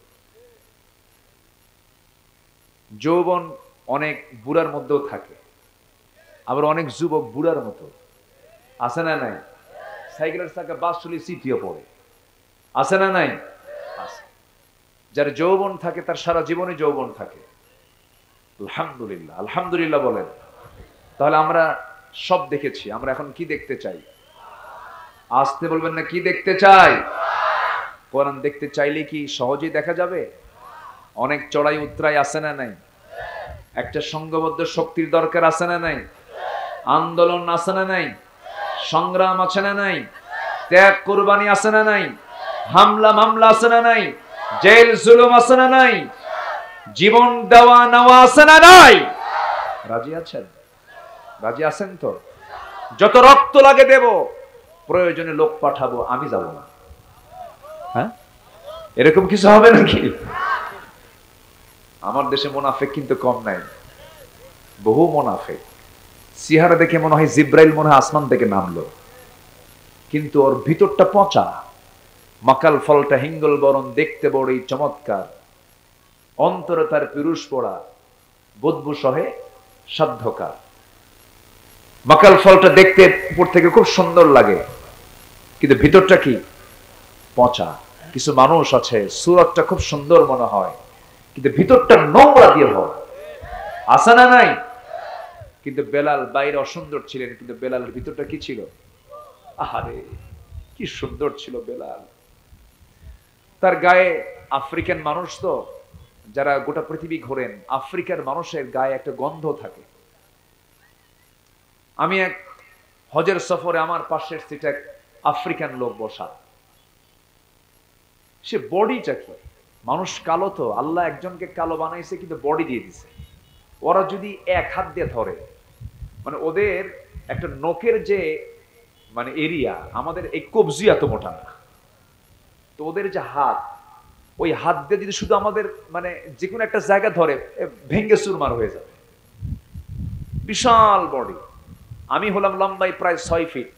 যৌবন অনেক বুড়ার মধ্যেও থাকে, আবার অনেক যুবক বুড়ার মতো আছে না নাই? সাইকেলের চাকা বাস চলে সিটিও পড়ে, আছে না নাই? আছে। যার যৌবন থাকে তার সারা জীবনে যৌবন থাকে। আলহামদুলিল্লাহ, আলহামদুলিল্লাহ বলেন। তাহলে আমরা সব দেখেছি, আমরা এখন কি দেখতে চাই? আসতে বলবেন না, কি দেখতে চাই? কোরআন দেখতে চাইলে কি সহজেই দেখা যাবে? অনেক চড়াই উতরাই আছে না নাই? একটা সংঘবদ্ধ শক্তির দরকার আছে না নাই? আন্দোলন আছে না নাই? সংগ্রাম আছে না নাই? ত্যাগ কুরবানি আছে না নাই? হামলা মামলা আছে না নাই? জেল জুলুম আছে না নাই? জীবন দেওয়া নেওয়া আছে না নাই? রাজি আছেন? রাজি আছেন তো? যত রক্ত লাগে দেব, প্রয়োজনে লোক পাঠাবো, আমি যাব না। হ্যাঁ, এরকম কিছু হবে নাকি? আমার দেশে মুনাফিক কিন্তু কম নাই, বহু মুনাফিক। চেহারা দেখে মনে হয় জিব্রাইল মনে হয় আসমান থেকে নামলো, কিন্তু ওর ভিতরটা পচা। মাকাল ফলটা হিঙ্গল বরণ, দেখতে বড়ই চমৎকার, অন্তরে তার পিরুষ পড়া, বদবু সহে সাধ্যকার। মাকাল ফলটা দেখতে উপর থেকে খুব সুন্দর লাগে, কিন্তু ভিতরটা কি? পচা। কিছু মানুষ আছে সুরতটা খুব সুন্দর মনে হয়, কিন্তু ভিতরটা নোংরা দিয়ে হয়। আছে না নাই? কিন্তু বেলাল বাইরে অসুন্দর ছিলেন, কিন্তু বেলালের ভিতরটা কি ছিল? আহারে কি সুন্দর ছিল বেলাল। তার গায়ে, আফ্রিকান মানুষ তো, যারা গোটা পৃথিবী ঘোরেন, আফ্রিকার মানুষের গায়ে একটা গন্ধ থাকে। আমি এক হজের সফরে, আমার পাশের সিটে এক আফ্রিকান লোক বসা। সে বডিটা কি, মানুষ কালো তো, আল্লাহ একজনকে কালো বানাইছে, কিন্তু বডি দিয়ে দিছে। ওরা যদি এক হাত দিয়ে ধরে, মানে ওদের একটা নখের যে মানে এরিয়া, আমাদের এই কবজি এত মোটা না, তো ওদের যে হাত, ওই হাত দিয়ে যদি শুধু আমাদের মানে যে কোনো একটা জায়গা ধরে, ভেঙ্গে চুরমার হয়ে যাবে। বিশাল বডি। আমি হলাম লম্বাই প্রায় 6 ফিট।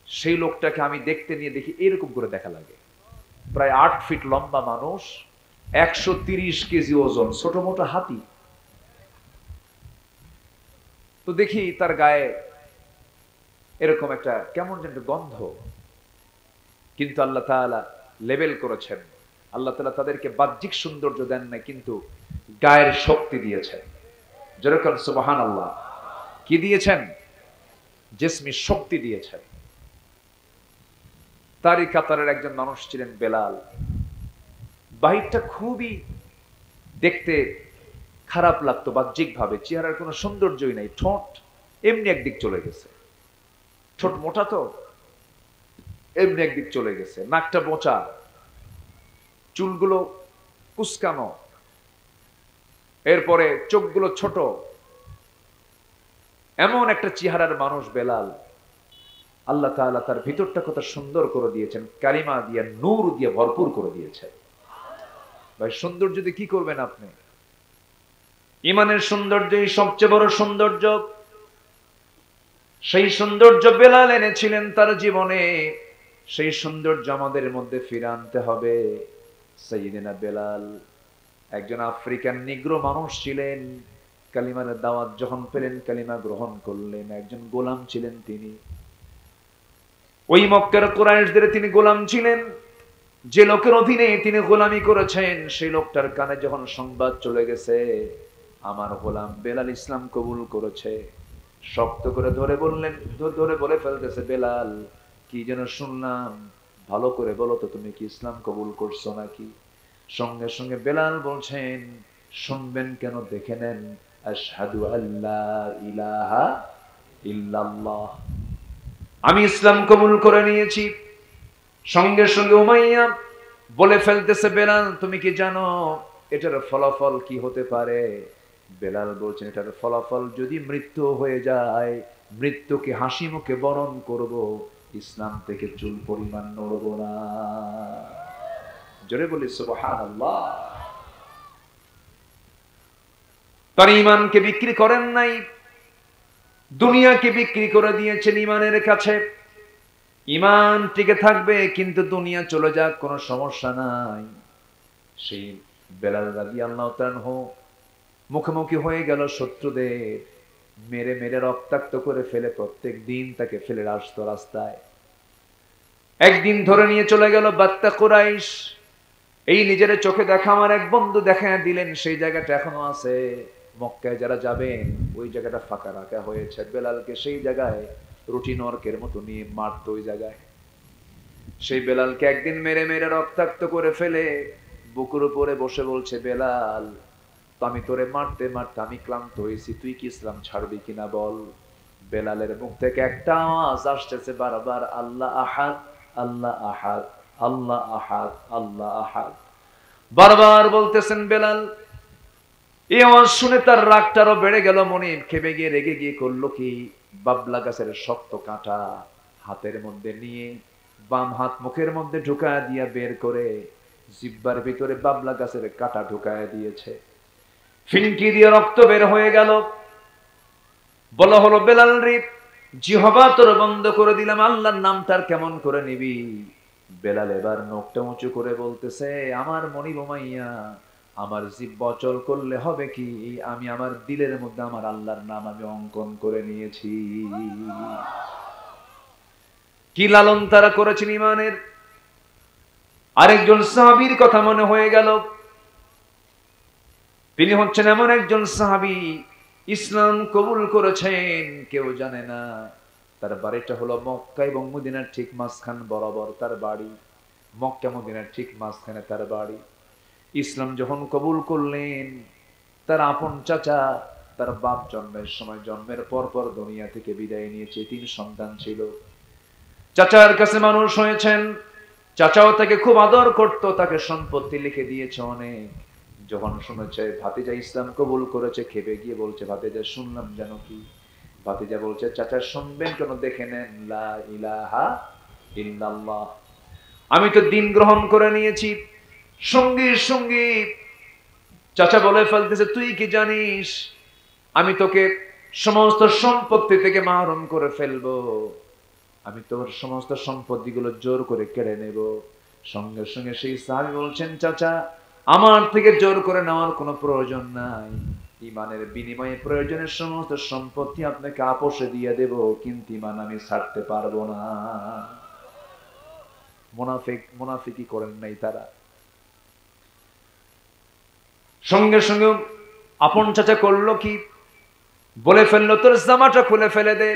সেই লোকটাকে আমি দেখতে নিয়ে দেখি এরকম করে দেখা লাগে। প্রায় 8 ফিট লম্বা মানুষ, 130 কেজি ওজন, ছোট মোটো হাতি। তো দেখি তার গায়ে এরকম একটা কেমন যেন গন্ধ, কিন্তু আল্লাহ তাআলা লেবেল করেছেন, আল্লাহ তাআলা তাদেরকে বাহ্যিক সৌন্দর্য দেন না, কিন্তু গায়ের শক্তি দিয়েছেন। যেরকম সুবহানাল্লাহ, কি দিয়েছেন? জিসমি শক্তি দিয়েছেন। তারই কাতারের একজন মানুষ ছিলেন বেলাল। বাহিরটা খুবই দেখতে খারাপ লাগতো বাহ্যিকভাবে, চেহারার কোনো সৌন্দর্যই নাই, ঠোঁট এমনি একদিক চলে গেছে, ঠোঁট মোটা তো এমনি একদিক চলে গেছে, নাকটা বোঁচা, চুলগুলো কুচকানো, এরপরে চোখগুলো ছোট, এমন একটা চেহারার মানুষ বেলাল। আল্লাহ তাআলা তার ভিতরটা কত সুন্দর করে দিয়েছেন, কালিমা দিয়ে নূর দিয়ে ভরপুর করে দিয়েছেন। ভাই সৌন্দর্য দিয়ে কি করবেন আপনি? ইমানের সৌন্দর্যই সবচেয়ে বড় সৌন্দর্য। সেই সৌন্দর্য বেলাল এনেছিলেন তার জীবনে, সেই সৌন্দর্য আমাদের মধ্যে ফিরে আনতে হবে। সাইয়্যিদিনা বেলাল একজন আফ্রিকান নিগ্রো মানুষ ছিলেন। কালিমার দাওয়াত যখন পেলেন, কালিমা গ্রহণ করলেন। একজন গোলাম ছিলেন তিনি। ওই মক্কার কুরাইশদের তিনি গোলাম ছিলেন। যে লোকের অধীনে তিনি গোলামি করেছেন, সেই লোকটার কানে যখন সংবাদ চলে গেছে আমার গোলাম বেলাল ইসলাম কবুল করেছে, শক্ত করে ধরে বলে ফেলতেছে, বেলাল কি যেন শুনলাম, ভালো করে বলো তো, তুমি কি ইসলাম কবুল করছো নাকি? সঙ্গে সঙ্গে বেলাল বলছেন, শুনবেন কেন, দেখে নেন, আশহাদু আল্লা ইলাহা ইল্লাল্লাহ, আমি ইসলাম কবুল করে নিয়েছি। সঙ্গে সঙ্গে উমাইয়া বলে ফেলতেছে, বেলাল তুমি কি জানো এটার ফলাফল কি হতে পারে? বেলাল বলছেন, এটার ফলাফল যদি মৃত্যু হয়ে যায়, মৃত্যুকে হাসি মুখে বরণ করব, ইসলাম থেকে চুল পরিমাণ নড়ব না। জোরে বলি সুবহানাল্লাহ। তার ঈমানকে বিক্রি করেন নাই, দুনিয়াকে বিক্রি করে দিয়েছেন ঈমানের কাছে। ঈমান টিকে থাকবে, কিন্তু দুনিয়া চলে যাক কোনো সমস্যা নাই। সেই বেলাল রাদিয়াল্লাহু তাআলা মুখোমুখি হয়ে গেল শত্রুদের, মেরে মেরে রক্তাক্ত করে ফেলে প্রত্যেক দিন তাকে ফেলে আসতো রাস্তায়। একদিন ধরে নিয়ে চলে গেল বাত্তা কুরাইশ। এই নিজের চোখে দেখা আমার এক বন্ধু দেখায় দিলেন, সেই জায়গাটা এখনো আছে। মক্কায় যারা যাবেন ওই জায়গাটা ফাঁকা রাখা হয়েছে। বেলালকে সেই জায়গায় রুটি নরকের মতো নিয়ে মারতো ওই জায়গায়। সেই বেলালকে একদিন মেরে মেরে রক্তাক্ত করে ফেলে বুকুর উপরে বসে বলছে, বেলাল আমি তোরে মারতে মারতে আমি ক্লান্ত হয়েছি, তুই কি ইসলাম ছাড়বি কিনা বল। বেলালের মুখ থেকে একটা আওয়াজ আসতেছে বারবার, আল্লাহ আহাদ, আল্লাহ আহাদ, আল্লাহ আহাদ, আল্লাহ আহাদ, বারবার বলতেছেন বেলাল। এই আওয়াজ শুনে তার রাগটারও বেড়ে গেল। মনে খেপে গিয়ে রেগে গিয়ে করলো কি, বাবলা গাছের শক্ত কাঁটা হাতের মধ্যে নিয়ে বাম হাত মুখের মধ্যে ঢুকায় দিয়া বের করে জিহ্বার ভিতরে বাবলা গাছের কাঁটা ঢুকায় দিয়েছে। ফিনকি দিয়ে রক্ত বের হয়ে গেল। বলা হলো, বেলাল রে জিহ্বা তোর বন্ধ করে দিলাম, আল্লাহর নামটার কেমন করে নিবি? বেলাল এবার নখটা উঁচু করে বলতেছে, আমার মনিব উমাইয়া, আমার জিহ্বা অচল করলে হবে কি, আমি আমার দিলের মধ্যে আমার আল্লাহর নাম আমি অঙ্কন করে নিয়েছি। কি লালন তারা করেছেন ঈমানের। আরেকজন সাহাবীর কথা মনে হয়ে গেল। তিনি হচ্ছেন এমন একজন সাহাবী, ইসলাম কবুল করেছেন কেউ জানে না। তার বাড়িটা হলো মক্কা এবং মদিনার ঠিক মাঝখান বরাবর তার বাড়ি। মক্কা মদিনার ঠিক মাঝখানে তার বাড়ি। ইসলাম যখন কবুল করলেন, তার আপন চাচা তার বাপ জন্মের সময়, জন্মের পর পর দুনিয়া থেকে বিদায় নিয়েছে। 3 সন্তান ছিল। চাচার কাছে মানুষ হয়েছেন। চাচাও তাকে খুব আদর করত, তাকে সম্পত্তি লিখে দিয়েছে অনেক। যখন শুনেছে ভাতিজা ইসলাম কবুল করেছে, খেপে গিয়ে বলছে, ভাতিজা শুনলাম যেন কি? ভাতিজা বলছে, চাচা শুনবেন কেন, দেখে নেন, লা ইলাহা ইল্লাল্লাহ, আমি তো দিন গ্রহণ করে নিয়েছি। সঙ্গে সঙ্গে চাচা বলে ফেলতেছে, তুই কি জানিস আমি তোকে সমস্ত সম্পত্তি থেকে মাহরুম করে ফেলবো, আমি তোর সমস্ত সম্পত্তিগুলো জোর করে কেড়ে নেব। সঙ্গে সঙ্গে সেই সাহাবী বলছেন, চাচা আমার থেকে জোর করে নেওয়ার কোনো প্রয়োজন নাই, ঈমানের বিনিময়ে প্রয়োজনের সমস্ত সম্পত্তি আপনাকে আপোষে দিয়ে দেব, কিন্তু ঈমান আমি ছাড়তে পারবো না। মুনাফিকি করেন নাই তারা। সঙ্গে সঙ্গে আপন চাচা করলো কি, বলে ফেললো তোর জামাটা খুলে ফেলে দে।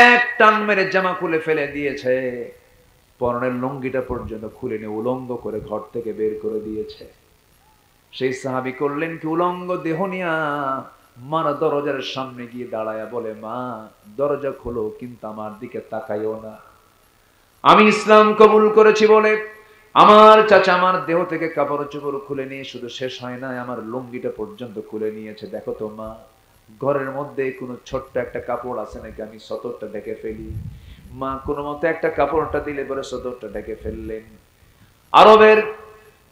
এক টান মেরে জামা খুলে ফেলে দিয়েছে, পরনের লুঙ্গিটা পর্যন্ত খুলে নিয়ে উলঙ্গ করে ঘর থেকে বের করে দিয়েছে। সেই সাহাবী করলেন কি, উলঙ্গ দেহ নিয়া মার দরজার সামনে গিয়ে দাঁড়ায়া বলে, মা দরজা খোলো, কিন্তু আমার দিকে তাকাইও না। আমি ইসলাম কবুল করেছি বলে আমার চাচা আমার দেহ থেকে কাপড় চোপড় খুলে নিয়ে শুধু শেষ হয় না, আমার লুঙ্গিটা পর্যন্ত খুলে নিয়েছে। দেখো তো মা, ঘরের মধ্যে কোনো ছোট্ট একটা কাপড় আছে নাকি, আমি সতরটা ঢেকে ফেলি। মা কোনো মতে একটা কাপড়টা দিলে পরে সতরটা ঢেকে ফেললেন।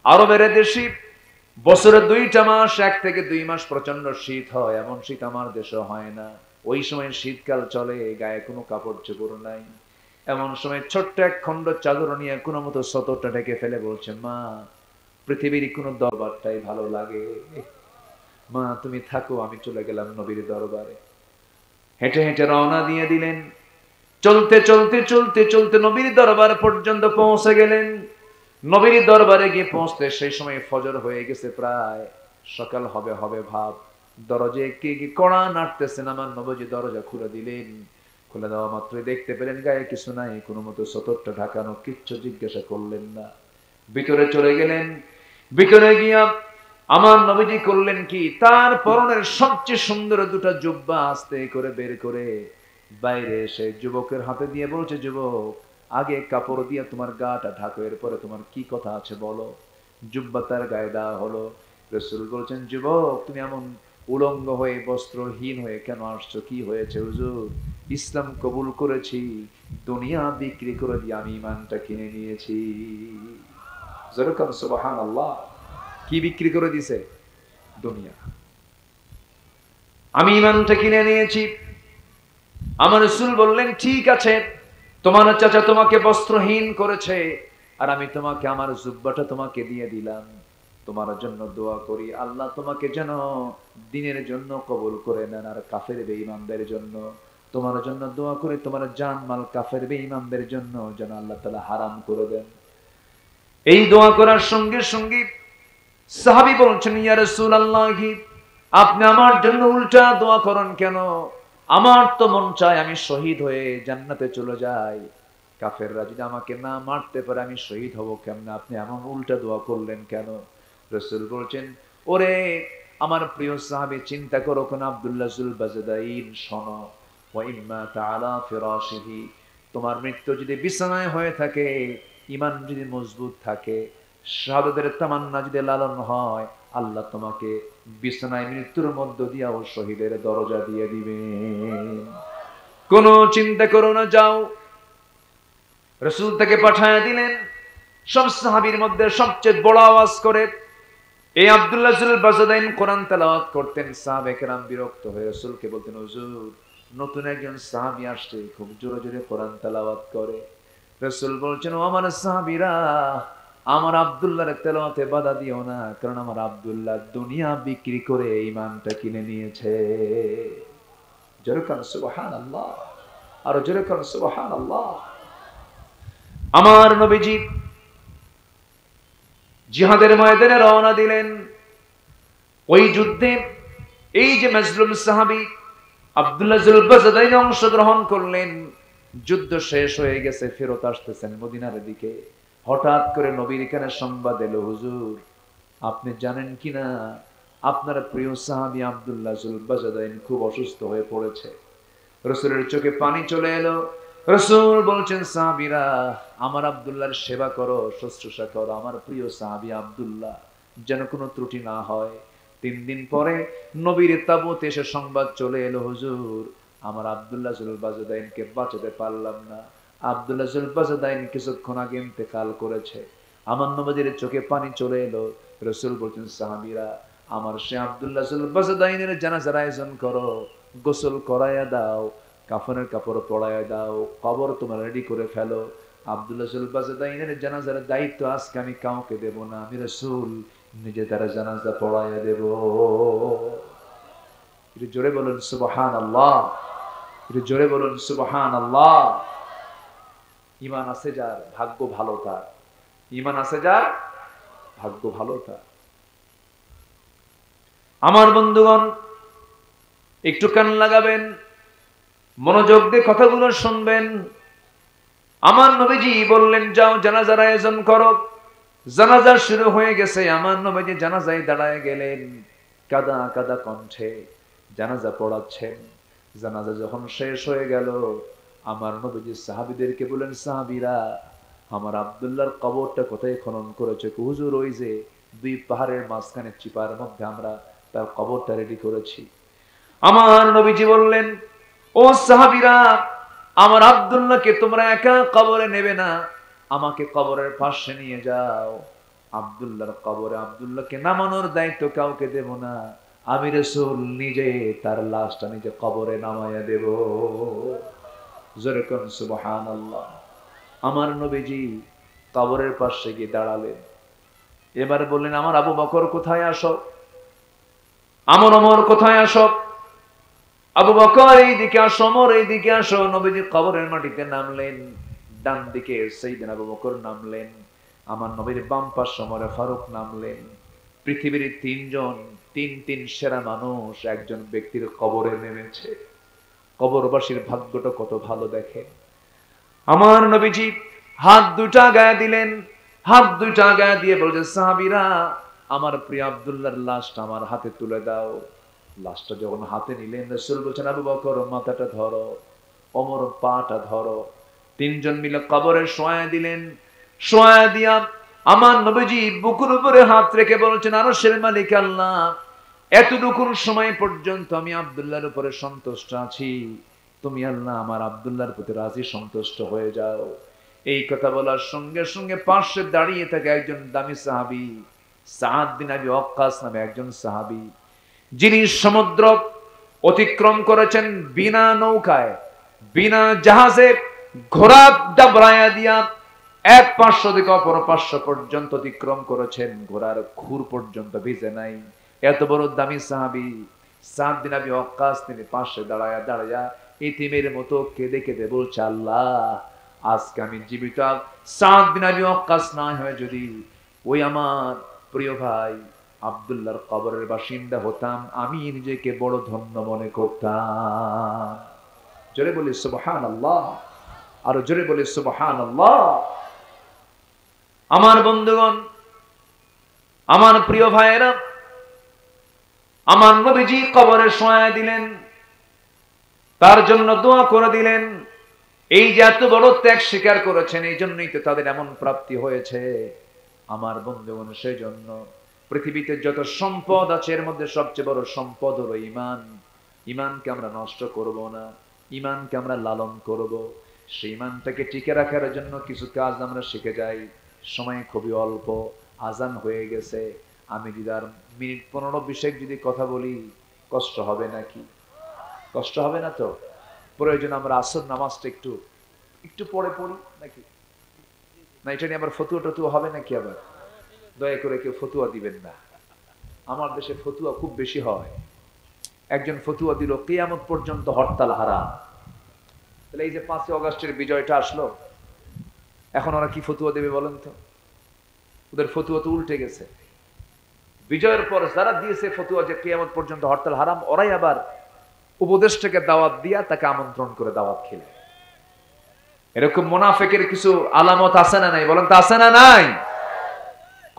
আরবের দেশে বছরে 2টা মাস, 1 থেকে 2 মাস প্রচন্ড শীত হয়, এমন শীত আমার দেশে হয় না। ওই সময় শীতকাল চলে, গায়ে কোনো কাপড় চোপড় নাই। এমন সময় ছোট্ট এক খণ্ড চাদর নিয়ে কোনো মতো সতরটা ঢেকে ফেলে বলছে, মা পৃথিবীর কোনো দরবারটাই ভালো লাগে, মা তুমি থাকো, আমি চলে গেলাম নবীর দরবারে। হেঁটে হেঁটে রওনা দিয়ে দিলেন। চলতে চলতে চলতে চলতে নবীর দরবার পর্যন্ত পৌঁছে গেলেন। নবীর দরবারে গিয়ে পৌঁছতে সেই সময় ফজর হয়ে গেছে, প্রায় সকাল হবে হবে ভাব। দরজায় কে কি কড়া নাড়তেছেন, আমার নবীজি দরজা খুলে দিলেন। খুলে দেওয়া মাত্রই দেখতে পেলেন গায়ে কিছু নাই, কোনো মতো সতরটা ঢাকানো, কিচ্ছু জিজ্ঞাসা করলেন না। ভিতরে চলে গেলেন। ভিতরে গিয়া আমার নবীজি করলেন কি, তার পরনের সবচেয়ে সুন্দর 2টা জুব্বা আস্তে করে বের করে বাইরে এসে যুবকের হাতে দিয়ে বলছে, যুবক আগে কাপড় দিয়ে তোমার গাটা ঢাকো, এরপরে তোমার কি কথা আছে বলো। জুব্বা তার গায়ে দেওয়া হলো। রাসূল বলছেন, যুবক তুমি এমন উলঙ্গ হয়ে বস্ত্রহীন হয়ে কেন আসছো, কি হয়েছে? হুজুর ইসলাম কবুল করেছি, দুনিয়া বিক্রি করে দিয়ে আমি ঈমানটা কিনে নিয়েছি। যেরকম সুবহানাল্লাহ, কি বিক্রি করে দিছে? দুনিয়া। আমি ঈমানটা কিনে নিয়েছি। আমার রাসূল বললেন, ঠিক আছে, তোমার চাচা তোমাকে বস্ত্রহীন করেছে, আর আমি তোমাকে আমার জুব্বাটা তোমাকে দিয়ে দিলাম। তোমার জন্য দোয়া করি, আল্লাহ তোমাকে যেন দ্বীনের জন্য কবুল করে নেন। আর কাফের বেঈমানদের জন্য তোমার জন্য দোয়া করি, তোমার জান মাল কাফের বেঈমানদের জন্য যেন আল্লাহ তাআলা হারাম করে দেন। এই দোয়া করার সঙ্গে সঙ্গে সাহাবী বলছেন, ইয়া রাসূলুল্লাহ, আপনি আমার জন্য উল্টা দোয়া করেন কেন? আমার তো মন চায় আমি শহীদ হয়ে জান্নাতে চলে যাই। কাফেররা যদি আমাকে না মারতে পারে আমি শহীদ হব কেমনে? আপনি এমন উল্টা দোয়া করলেন কেন? রাসূল বলছেন, ওরে আমার প্রিয় সাহাবী, চিন্তা করো কোন আব্দুল্লাহ যুল বাজদাইন, শোনো, ওয়া ইম্মা তাআলা ফিরাশিহি, তোমার মৃত্যু যদি বিছানায় হয়ে থাকে, ঈমান যদি মজবুত থাকে, শাহাদাতের তামান্না যদি লালন হয়, আল্লাহ তোমাকে বিছানায় মৃত্যুর মধ্য দিয়াও শহীদের দরজা দিয়ে দিবেন। কোনো চিন্তা করো না, যাও। রাসূল তাকে পাঠায়া দিলেন। সব সাহাবীর মধ্যে সবচেয়ে বড় আওয়াজ করে এই আব্দুল্লাহ যুল বাজদাইন কোরআন তেলাওয়াত করতেন। সাহাবায়ে কেরাম বিরক্ত হয়ে রাসূলকে বলতেন, হুজুর নতুন একজন সাহাবী আসছে, খুব জোরে জোরে কোরআন তেলাওয়াত করে। রাসূল বলছেন, ও আমার সাহাবীরা, আমার আব্দুল্লাহর তেলাওয়াতে বাধা দিও না, কারণ আমার আব্দুল্লাহ দুনিয়া বিক্রি করে ঈমানটা কিনে নিয়েছে। জোরে কান সুবহানাল্লাহ, আর জোরে কান সুবহানাল্লাহ। আমার নবীজি জিহাদের ময়দানে রওনা দিলেন। ওই যুদ্ধে এই যে মাজলুম সাহাবী আব্দুল্লাহ যুল বাজদাইন অংশগ্রহণ করলেন। যুদ্ধ শেষ হয়ে গেছে, ফেরত আসতেছেন মদিনার দিকে। হঠাৎ করে নবীর কানে সংবাদ এলো, হুজুর আপনি জানেন কিনা আপনার প্রিয় সাহাবী আব্দুল্লাহ যুল বাজদাইন খুব অসুস্থ হয়ে পড়েছে। রাসূলের চোখে পানি চলে এলো। রাসূল বলছেন, সাহাবীরা আমার আব্দুল্লাহর সেবা করো, শুশ্রূষা করো, আমার প্রিয় সাহাবী আব্দুল্লাহ যেন কোনো ত্রুটি না হয়। 3 দিন পরে নবীর তাবুতে এসে সংবাদ চলে এলো, হুজুর আমার আব্দুল্লাহ যুল বাজদাইনকে বাঁচাতে পারলাম না, আব্দুল্লাহ যুল বাজদাইন কিছুক্ষণ আগে ইন্তেকাল করেছে। আমার নবীর চোখে পানি চলে এলো। রাসূল বলছেন, সাহাবীরা আমার সে আব্দুল্লাহ যুল বাজদাইনের জানাজার আয়োজন করো, গোসল করায়া দাও, কাফনের কাপড় পরায়া দাও, কবর তোমার রেডি করে ফেলো। আব্দুল্লাহ যুল বাজদাইনের জানাজার দায়িত্ব আজকে আমি কাউকে দেব না, আমি রাসূল নিজে তার জানাজা পড়ায়া দেব। একটু জোরে বলুন সুবহানাল্লাহ, একটু জোরে বলুন সুবহানাল্লাহ। ঈমান আছে যার ভাগ্য ভালো তার, ঈমান আছে যার ভাগ্য ভালো তার। আমার বন্ধুগণ, একটু কান লাগাবেন, মনোযোগ দিয়ে কথাগুলো শুনবেন। আমার নবীজি বললেন, যাও জানাজার আয়োজন করো। জানাজা শুরু হয়ে গেছে। আমার নবীজি জানাজায় দাঁড়ায় গেলেন, কাদা কাদা কণ্ঠে জানাজা পড়াচ্ছেন। জানাজা যখন শেষ হয়ে গেল, আমার নবীজি সাহাবীদেরকে বলেন, সাহাবীরা, আমার আব্দুল্লাহর কবরটা কোথায় খনন করেছে? হুজুর, ওই যে দুই পাহাড়ের মাঝখানে চিপার মধ্যে আমরা তার কবরটা রেডি করেছি। আমার নবীজি বললেন, ও সাহাবীরা, আমার আব্দুল্লাহকে তোমরা একা কবরে নেবে না, আমাকে কবরের পাশে নিয়ে যাও। আব্দুল্লাহর কবরে আব্দুল্লাহকে নামানোর দায়িত্ব কাউকে দেব না, আমি রাসূল নিজে তার লাশটা নিজে কবরে নামায়া দেব। জোরে কোন সুবহানাল্লাহ। আমার নবীজি কবরের পাশে গিয়ে দাঁড়ালেন। এবার বললেন, আমার আবু বকর কোথায়? আসো। আমার ওমর কোথায়? আসো। আবু বকর এইদিকে আসো, ওমর এইদিকে আসো। নবীজি কবরের মাটিতে নামলেন। ডান দিকে সাইয়েদনা আবু বকর নামলেন, আমার নবীর বাম পাশে ওমর ফারুক নামলেন। পৃথিবীর তিন সেরা মানুষ একজন ব্যক্তির কবরে নেমেছে। কবরবাসীর ভাগ্যটা কত ভালো দেখেন। আমার নবীজি হাত দুটা গায়ে দিলেন, হাত দুটা গায়ে দিয়ে বলছেন, সাহাবীরা, আমার প্রিয় আব্দুল্লাহর লাশটা আমার হাতে তুলে দাও। লাশটা যখন হাতে নিলেন, রাসূল বলছেন, আবু বকর মাথাটা ধরো, ওমর পাটা ধরো। তিনজন মিলে কবরে শোয়া দিলেন। শোয়া দিয়া আমার নবীজি বুকের উপরে হাত রেখে বলছেন, আরশের মালিক আল্লাহ, এতটুকু সময় পর্যন্ত আমি আব্দুল্লাহর উপরে সন্তুষ্ট আছি, তুমি আল্লাহ আমার আব্দুল্লাহর প্রতি রাজি সন্তুষ্ট হয়ে যাও। এই কথা বলার সঙ্গে সঙ্গে পাশে দাঁড়িয়ে থাকে একজন দামি সাহাবী, সাদ বিন আবি ওয়াক্কাস নামে একজন সাহাবী, যিনি সমুদ্র অতিক্রম করেছেন বিনা নৌকায়, বিনা জাহাজে, ঘোড়া ডাবরায়া দিয়া এক পার্শ্ব থেকে অপর পার্শ্ব পর্যন্ত অতিক্রম করেছেন, ঘোড়ার খুর পর্যন্ত ভিজে নাই। এত বড় দামি সাহাবী সাদ বিন আবি ওয়াক্কাস, তিনি পাশে দাঁড়ায়া দাঁড়ায়া ইতিমের মতো কেঁদে কেঁদে বলছে, আল্লাহ, আজকে আমি জীবিত সাদ বিন আবি ওয়াক্কাস না হয়ে যদি ওই আমার প্রিয় ভাই আব্দুল্লাহর কবরের বাসিন্দা হতাম, আমি নিজেকে বড় ধন্য মনে করতাম। জোরে বলি সুবহানাল্লাহ, আরো জোরে বলি সুবহানাল্লাহ। আমার বন্ধুগণ, আমার প্রিয় ভাইয়েরা, আমার নবীজি কবরে শোয়া দিলেন, তার জন্য দোয়া করে দিলেন। এই যে এত বড় ত্যাগ স্বীকার করেছেন, এই জন্যই তো তাদের এমন প্রাপ্তি হয়েছে। আমার বন্ধুগণ, সেই জন্য পৃথিবীতে যত সম্পদ আছে এর মধ্যে সবচেয়ে বড় সম্পদ হলো ঈমান। ঈমানকে আমরা নষ্ট করব না, ঈমানকে আমরা লালন করব। সেই ঈমানটাকে টিকে রাখার জন্য কিছু কাজ আমরা শিখে যাই। সময় খুবই অল্প, আজান হয়ে গেছে। আমি যদি আর মিনিট 15-20 যদি কথা বলি, কষ্ট হবে নাকি? কষ্ট হবে না তো? প্রয়োজন আমরা আসর নামাজটা একটু একটু পরে পড়ি নাকি? না, এটা নিয়ে আবার ফতুয়া টতুয়া হবে নাকি? আবার দয়া করে কেউ ফতুয়া দিবেন না। আমার দেশে ফতুয়া খুব বেশি হয়। একজন ফতুয়া দিল, কিয়ামত পর্যন্ত হরতাল হারাম। তাহলে এই যে 5ই আগস্টের বিজয়টা আসলো, এখন ওরা কি ফতুয়া দেবে বলেন তো? ওদের ফতুয়া তো উল্টে গেছে। বিজয়ের পর যারা দিয়েছে ফতুয়া যে কিয়ামত পর্যন্ত হরতাল হারাম, ওরাই আবার উপদেষ্টাকে দাওয়াত দিয়া তাকে আমন্ত্রণ করে দাওয়াত খেলে। এরকম মুনাফিকের কিছু আলামত আছে না নাই? বলেন তো, আছে না নাই?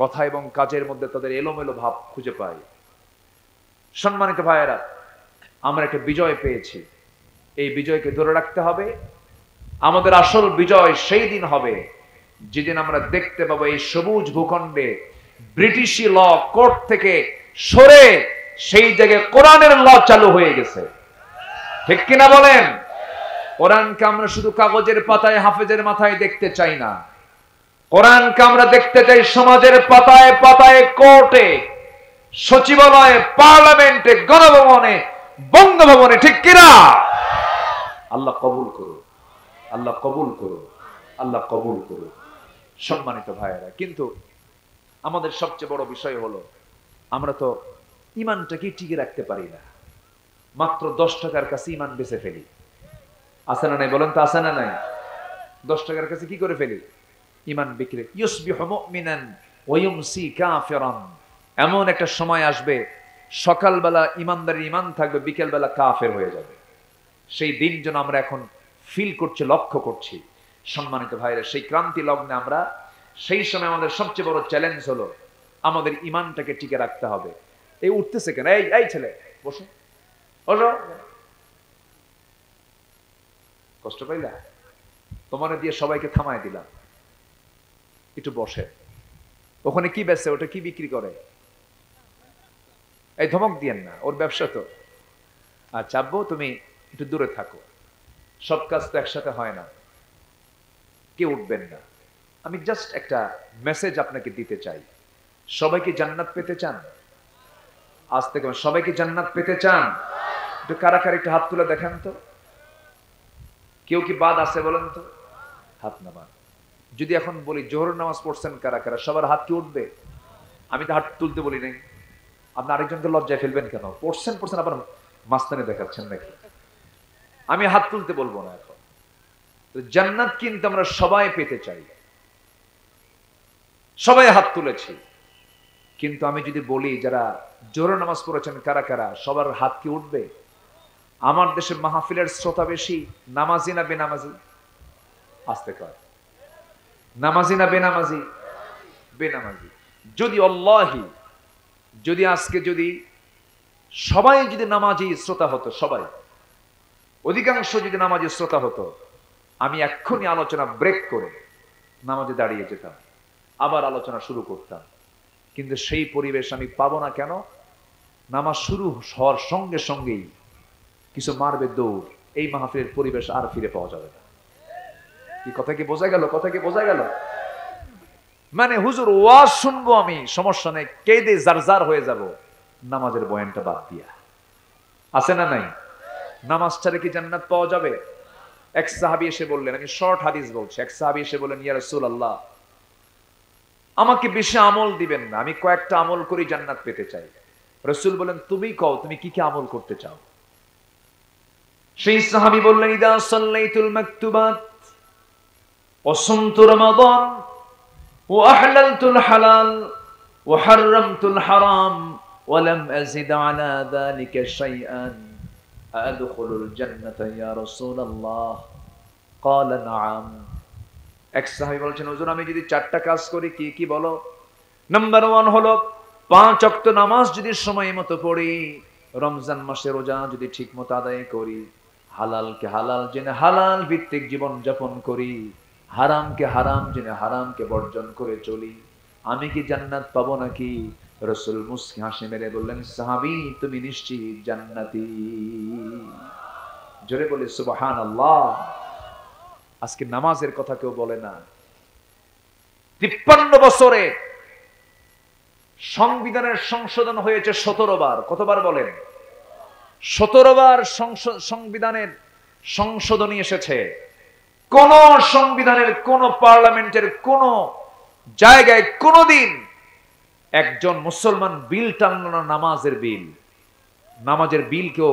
কথা এবং কাজের মধ্যে তাদের এলোমেলো ভাব খুঁজে পাই। সম্মানিত ভাইয়েরা, আমরা একটা বিজয় পেয়েছি, এই বিজয়কে ধরে রাখতে হবে। আমাদের আসল বিজয় সেই দিন হবে যেদিন আমরা দেখতে পাবো এই সবুজ ভূখণ্ডে ব্রিটিশি ল কোর্ট থেকে সরে সেই জায়গায় কোরআনের ল চালু হয়ে গেছে। ঠিক কিনা বলেন? কোরআনকে আমরা শুধু কাগজের পাতায় হাফেজের মাথায় দেখতে চাই না, কোরআনকে আমরা দেখতে চাই সমাজের পাতায় পাতায়, কোর্টে, সচিবালয়ে, পার্লামেন্টে, গণভবনে, বঙ্গভবনে। ঠিক কিনা? আল্লাহ কবুল করুন, আল্লাহ কবুল করুন, আল্লাহ কবুল করুন। সম্মানিত ভাইয়েরা, কিন্তু আমাদের সবচেয়ে বড় বিষয় হলো আমরা তো ঈমানটাকে টিকে রাখতে পারি না। মাত্র 10 টাকার কাছে ঈমান বেচে ফেলি। আছে না নাই? বলেন তো, আছে না নাই? 10 টাকার কাছে কি করে ফেলি? ঈমান বিক্রি। ইউসবিহু মুমিনান ওয়া ইউমসি কাফিরান। এমন একটা সময় আসবে সকালবেলা ইমানদারের ইমান থাকবে, বিকেলবেলা কাফের হয়ে যাবে। সেই দিন যেন আমরা এখন ফিল করছি, লক্ষ্য করছি। সম্মানিত ভাইরা, সেই ক্রান্তি লগ্নে আমরা, সেই সময় আমাদের সবচেয়ে বড় চ্যালেঞ্জ হলো আমাদের ইমানটাকে টিকে রাখতে হবে। এই উঠতেছে কেন? এই ছেলে বসো, বসো। কষ্ট পাইলা? তোমার দিয়ে সবাইকে থামায় দিলাম, একটু বসে। ওখানে কি বেচে? ওটা কি বিক্রি করে? এই ধমক দিয়েন না, ওর ব্যবসা তো। আচ্ছা আব্বু, তুমি একটু দূরে থাকো, সব কাজ তো একসাথে হয় না, কেউ উঠবেন না। আমি জাস্ট একটা মেসেজ আপনাকে দিতে চাই। সবাইকে জান্নাত পেতে চান? আজ থেকে সবাইকে জান্নাত পেতে চান? একটু কারা কারা একটু হাত তুলে দেখেন তো। কেউ কি বাদ আছে বলেন তো? হাত নামান। যদি এখন বলি জোহর নামাজ পড়ছেন কারা কারা, সবার হাত কি উঠবে? আমি তো হাত তুলতে বলি নাই। আপনি আরেকজনকে লজ্জায় ফেলবেন কেন? পড়ছেন আবার মাস্তানি দেখাচ্ছেন নাকি? আমি হাত তুলতে বলবো না এখন। জান্নাত কিন্তু আমরা সবাই পেতে চাই, সবাই হাত তুলেছি। কিন্তু আমি যদি বলি যারা জোহর নামাজ পড়েছেন কারা কারা, সবার হাত কি উঠবে? আমার দেশে মাহফিলের শ্রোতা বেশি নামাজি না বেনামাজি? আসতে কয় নামাজি না বেনামাজি? বেনামাজি। যদি আল্লাহি, যদি আজকে যদি সবাই যদি নামাজি শ্রোতা হতো, সবাই অধিকাংশ যদি নামাজি শ্রোতা হতো, আমি এক্ষুনি আলোচনা ব্রেক করে নামাজে দাঁড়িয়ে যেতাম, আবার আলোচনা শুরু করতাম। কিন্তু সেই পরিবেশ আমি পাবো না। কেন? নামাজ শুরু হওয়ার সঙ্গে সঙ্গেই কিছু মারবে দৌড়। এই মাহফিলের পরিবেশ আর ফিরে পাওয়া যাবে না। কি কথা কি বোঝা গেল? কথা কি বোঝা গেল? মানে হুজুর ওয়াজ শুনবো আমি, সমস্যা নেই, কেঁদে জারজার হয়ে যাব, নামাজের বয়ানটা বাদ দিয়া। আছে না নাই? নামাজ ছাড়া কি জান্নাত পাওয়া যাবে? এক সাহাবী এসে বললেন, আমি শর্ট হাদিস বলছি, এক সাহাবী এসে বললেন, ইয়া রাসূলুল্লাহ, আমাকে বেশি আমল দিবেন না, আমি কয়েকটা আমল করে জান্নাত পেতে চাই। রাসূল বলেন, তুমি কও তুমি কি কি আমল করতে চাও? সেই সাহাবী বললেন, ইদা সাল্লাইতুল মাকতুবাত ওয়া সুমতু রমাদান ওয়া আহলালতুল হালাল ওয়া হাররামতুল হারাম ওয়া লাম আযিদ আলা যালিকা শাইআন আদখুলুল জান্নাতা ইয়া রাসূলুল্লাহ? ক্বালা নাআম। এক সাহাবী বলছেন, হুজুর আমি যদি চারটা কাজ করি, কি কি বলো? নাম্বার 1 হলো 5 ওয়াক্ত নামাজ যদি সময় মতো পড়ি, রমজান মাসে রোজা যদি ঠিক মতো আদায় করি, হালালকে হালাল জেনে হালাল ভিত্তিক জীবন যাপন করি, হারামকে হারাম জেনে হারামকে বর্জন করে চলি, আমি কি জান্নাত পাবো নাকি? রাসূল মুস্কি হাসি মেরে বললেন, সাহাবী তুমি নিশ্চিত জান্নাতি। জোরে বলে সুবহানাল্লাহ। আজকে নামাজের কথা কেউ বলে না। 53 বছরে সংবিধানের সংশোধন হয়েছে 17 বার। কতবার বলেন? 17 বার সংবিধানের সংশোধনী এসেছে। কোন সংবিধানের, কোন পার্লামেন্টের, কোন জায়গায় কোনদিন একজন মুসলমান বিল টানল না, নামাজের বিল। নামাজের বিল কেউ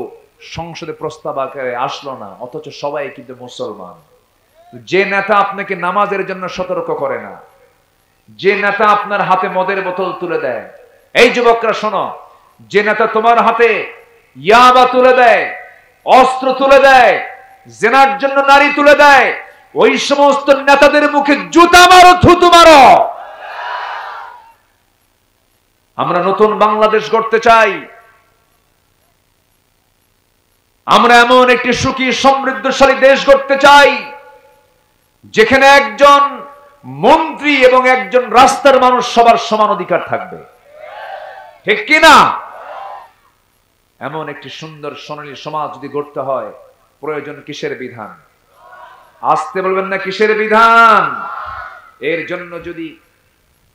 সংসদে প্রস্তাব আকারে আসলো না, অথচ সবাই কিন্তু মুসলমান। যে নেতা আপনাকে নামাজের জন্য সতর্ক করে না, যে নেতা আপনার হাতে মদের বোতল তুলে দেয়, এই যুবকরা শোনো, যে নেতা তোমার হাতে ইয়াবা তুলে দেয়, অস্ত্র তুলে দেয়, জেনার জন্য নারী তুলে দেয়, ওই সমস্ত নেতাদের মুখে জুতা মারো, থুতু মারো। আমরা নতুন বাংলাদেশ গড়তে চাই। আমরা এমন একটি সুখী সমৃদ্ধশালী দেশ গড়তে চাই যেখানে একজন মন্ত্রী এবং একজন রাস্তার মানুষ সবার সমান অধিকার থাকবে। ঠিক কিনা? এমন একটি সুন্দর সোনালী সমাজ যদি গড়তে হয়, প্রয়োজন কিসের বিধান? আসতে বলবেন না, কিসের বিধান? এর জন্য যদি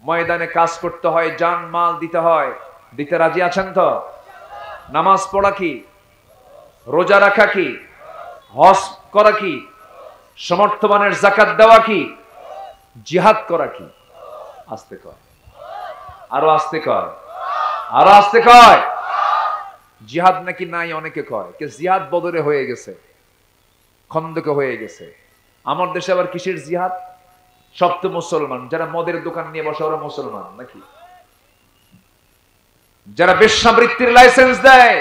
ময়দানে কাজ করতে হয়, জান মাল দিতে হয়, দিতে রাজি আছেন তো? নামাজ পড়া কি? রোজা রাখা কি? হজ করা কি? সমর্থবানের যাকাত দেওয়া কি? জিহাদ করা কি? আস্তে কয়, আরো আস্তে কয়, আরো আস্তে কয়। জিহাদ নাকি নাই অনেকে কয়, কে জিহাদ বদরে হয়ে গেছে, খন্দকে হয়ে গেছে। আমার দেশে আবার কিসের জিহাদ? সব তো মুসলমান, যারা মদের দোকান নিয়ে বসে ওরা মুসলমান নাকি? যারা বেশ্যাবৃত্তির লাইসেন্স দেয়,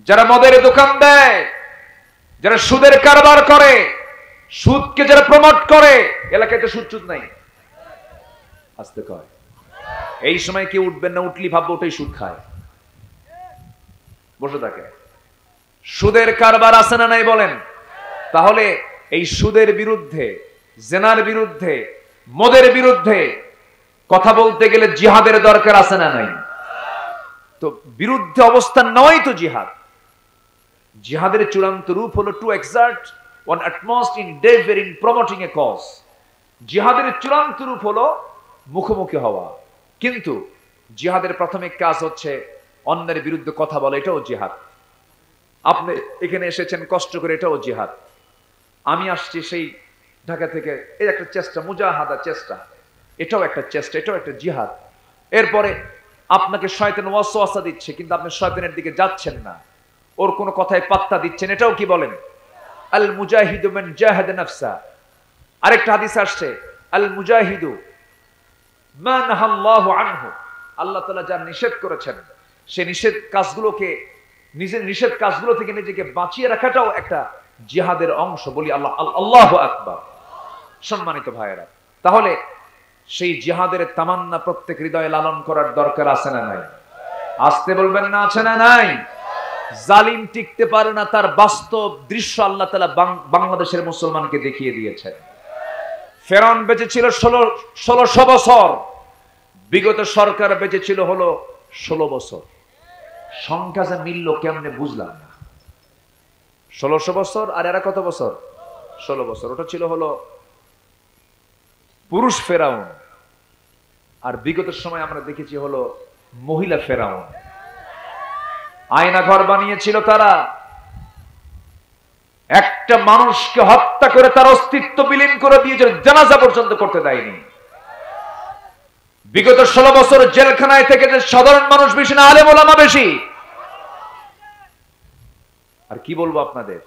যারা মদের দোকান দেয়, যারা সুদের কারবার করে, সুদকে যারা প্রমোট করে, এলাকায় তো সুদ নাই, আসতে কয়। এই সময় কেউ উঠবেন না, উঠলি ভাববো ওটাই সুদ খায়, বসে থাকে। সুদের কারবার আছে না নাই বলেন? তাহলে এই সুদের বিরুদ্ধে, জেনার বিরুদ্ধে, মদের বিরুদ্ধে কথা বলতে গেলে জিহাদের দরকার আছে না নাই? তো বিরুদ্ধে অবস্থান নেওয়াই তো জিহাদ। জিহাদের চূড়ান্ত রূপ হলো to exert one utmost endeavor in promoting a cause। জিহাদের চূড়ান্ত রূপ হলো মুখোমুখি হওয়া, কিন্তু জিহাদের প্রাথমিক কাজ হচ্ছে অন্যের বিরুদ্ধে কথা বলা, এটাও জিহাদ। আপনি এখানে এসেছেন কষ্ট করে, এটাও জিহাদ। আমি আসছি সেই ঢাকা থেকে, এই একটা চেষ্টা, মুজাহাদা চেষ্টা, এটাও একটা চেষ্টা, এটাও একটা জিহাদ। এরপরে আপনাকে শয়তান ওয়াসওয়াসা দিচ্ছে, কিন্তু আপনি শয়তানের দিকে যাচ্ছেন না, ওর কোনো কথায় পাত্তা দিচ্ছেন, এটাও কি বলেন? আল মুজাহিদু মান জাহাদা নাফসা। আরেকটা হাদিস আসছে, আল মুজাহিদু মা নাহাল্লাহু আনহু। আল্লাহ তাআলা যা নিষেধ করেছেন, সে নিষেধ কাজগুলোকে, নিজের নিষেধ কাজগুলো থেকে নিজেকে বাঁচিয়ে রাখাটাও একটা জিহাদের অংশ। বলি আল্লাহ, আল্লাহু আকবার। সম্মানিত ভাইয়েরা, তাহলে সেই জিহাদের তামান্না প্রত্যেক হৃদয়ে লালন করার দরকার আছে না নাই? আসতে বলবেন না, আছে না নাই? জালিম টিকতে পারে না, তার বাস্তব দৃশ্য আল্লাহ তাআলা বাংলাদেশের মুসলমানকে দেখিয়ে দিয়েছেন। ফেরাউন বেঁচে ছিল 1600 বছর, বিগত সরকার বেঁচে ছিল হলো 16 বছর। সংখ্যা যা মিলল কেমনে বুঝলাম না। 1600 বছর আর এরা কত বছর? 16 বছর। ওটা ছিল হলো পুরুষ ফেরাউন, আর বিগত সময় আমরা দেখেছি হলো মহিলা ফেরাউন। আয়না ঘর বানিয়েছিল তারা, একটা মানুষকে হত্যা করে তার অস্তিত্ব বিলীন করে দিয়েছিল, জানাজা পর্যন্ত করতে দেয়নি। বিগত 16 বছর জেলখানায় থেকে যে সাধারণ মানুষ বেশি না আলেম ওলামা বেশি। আর কি বলবো আপনাদের।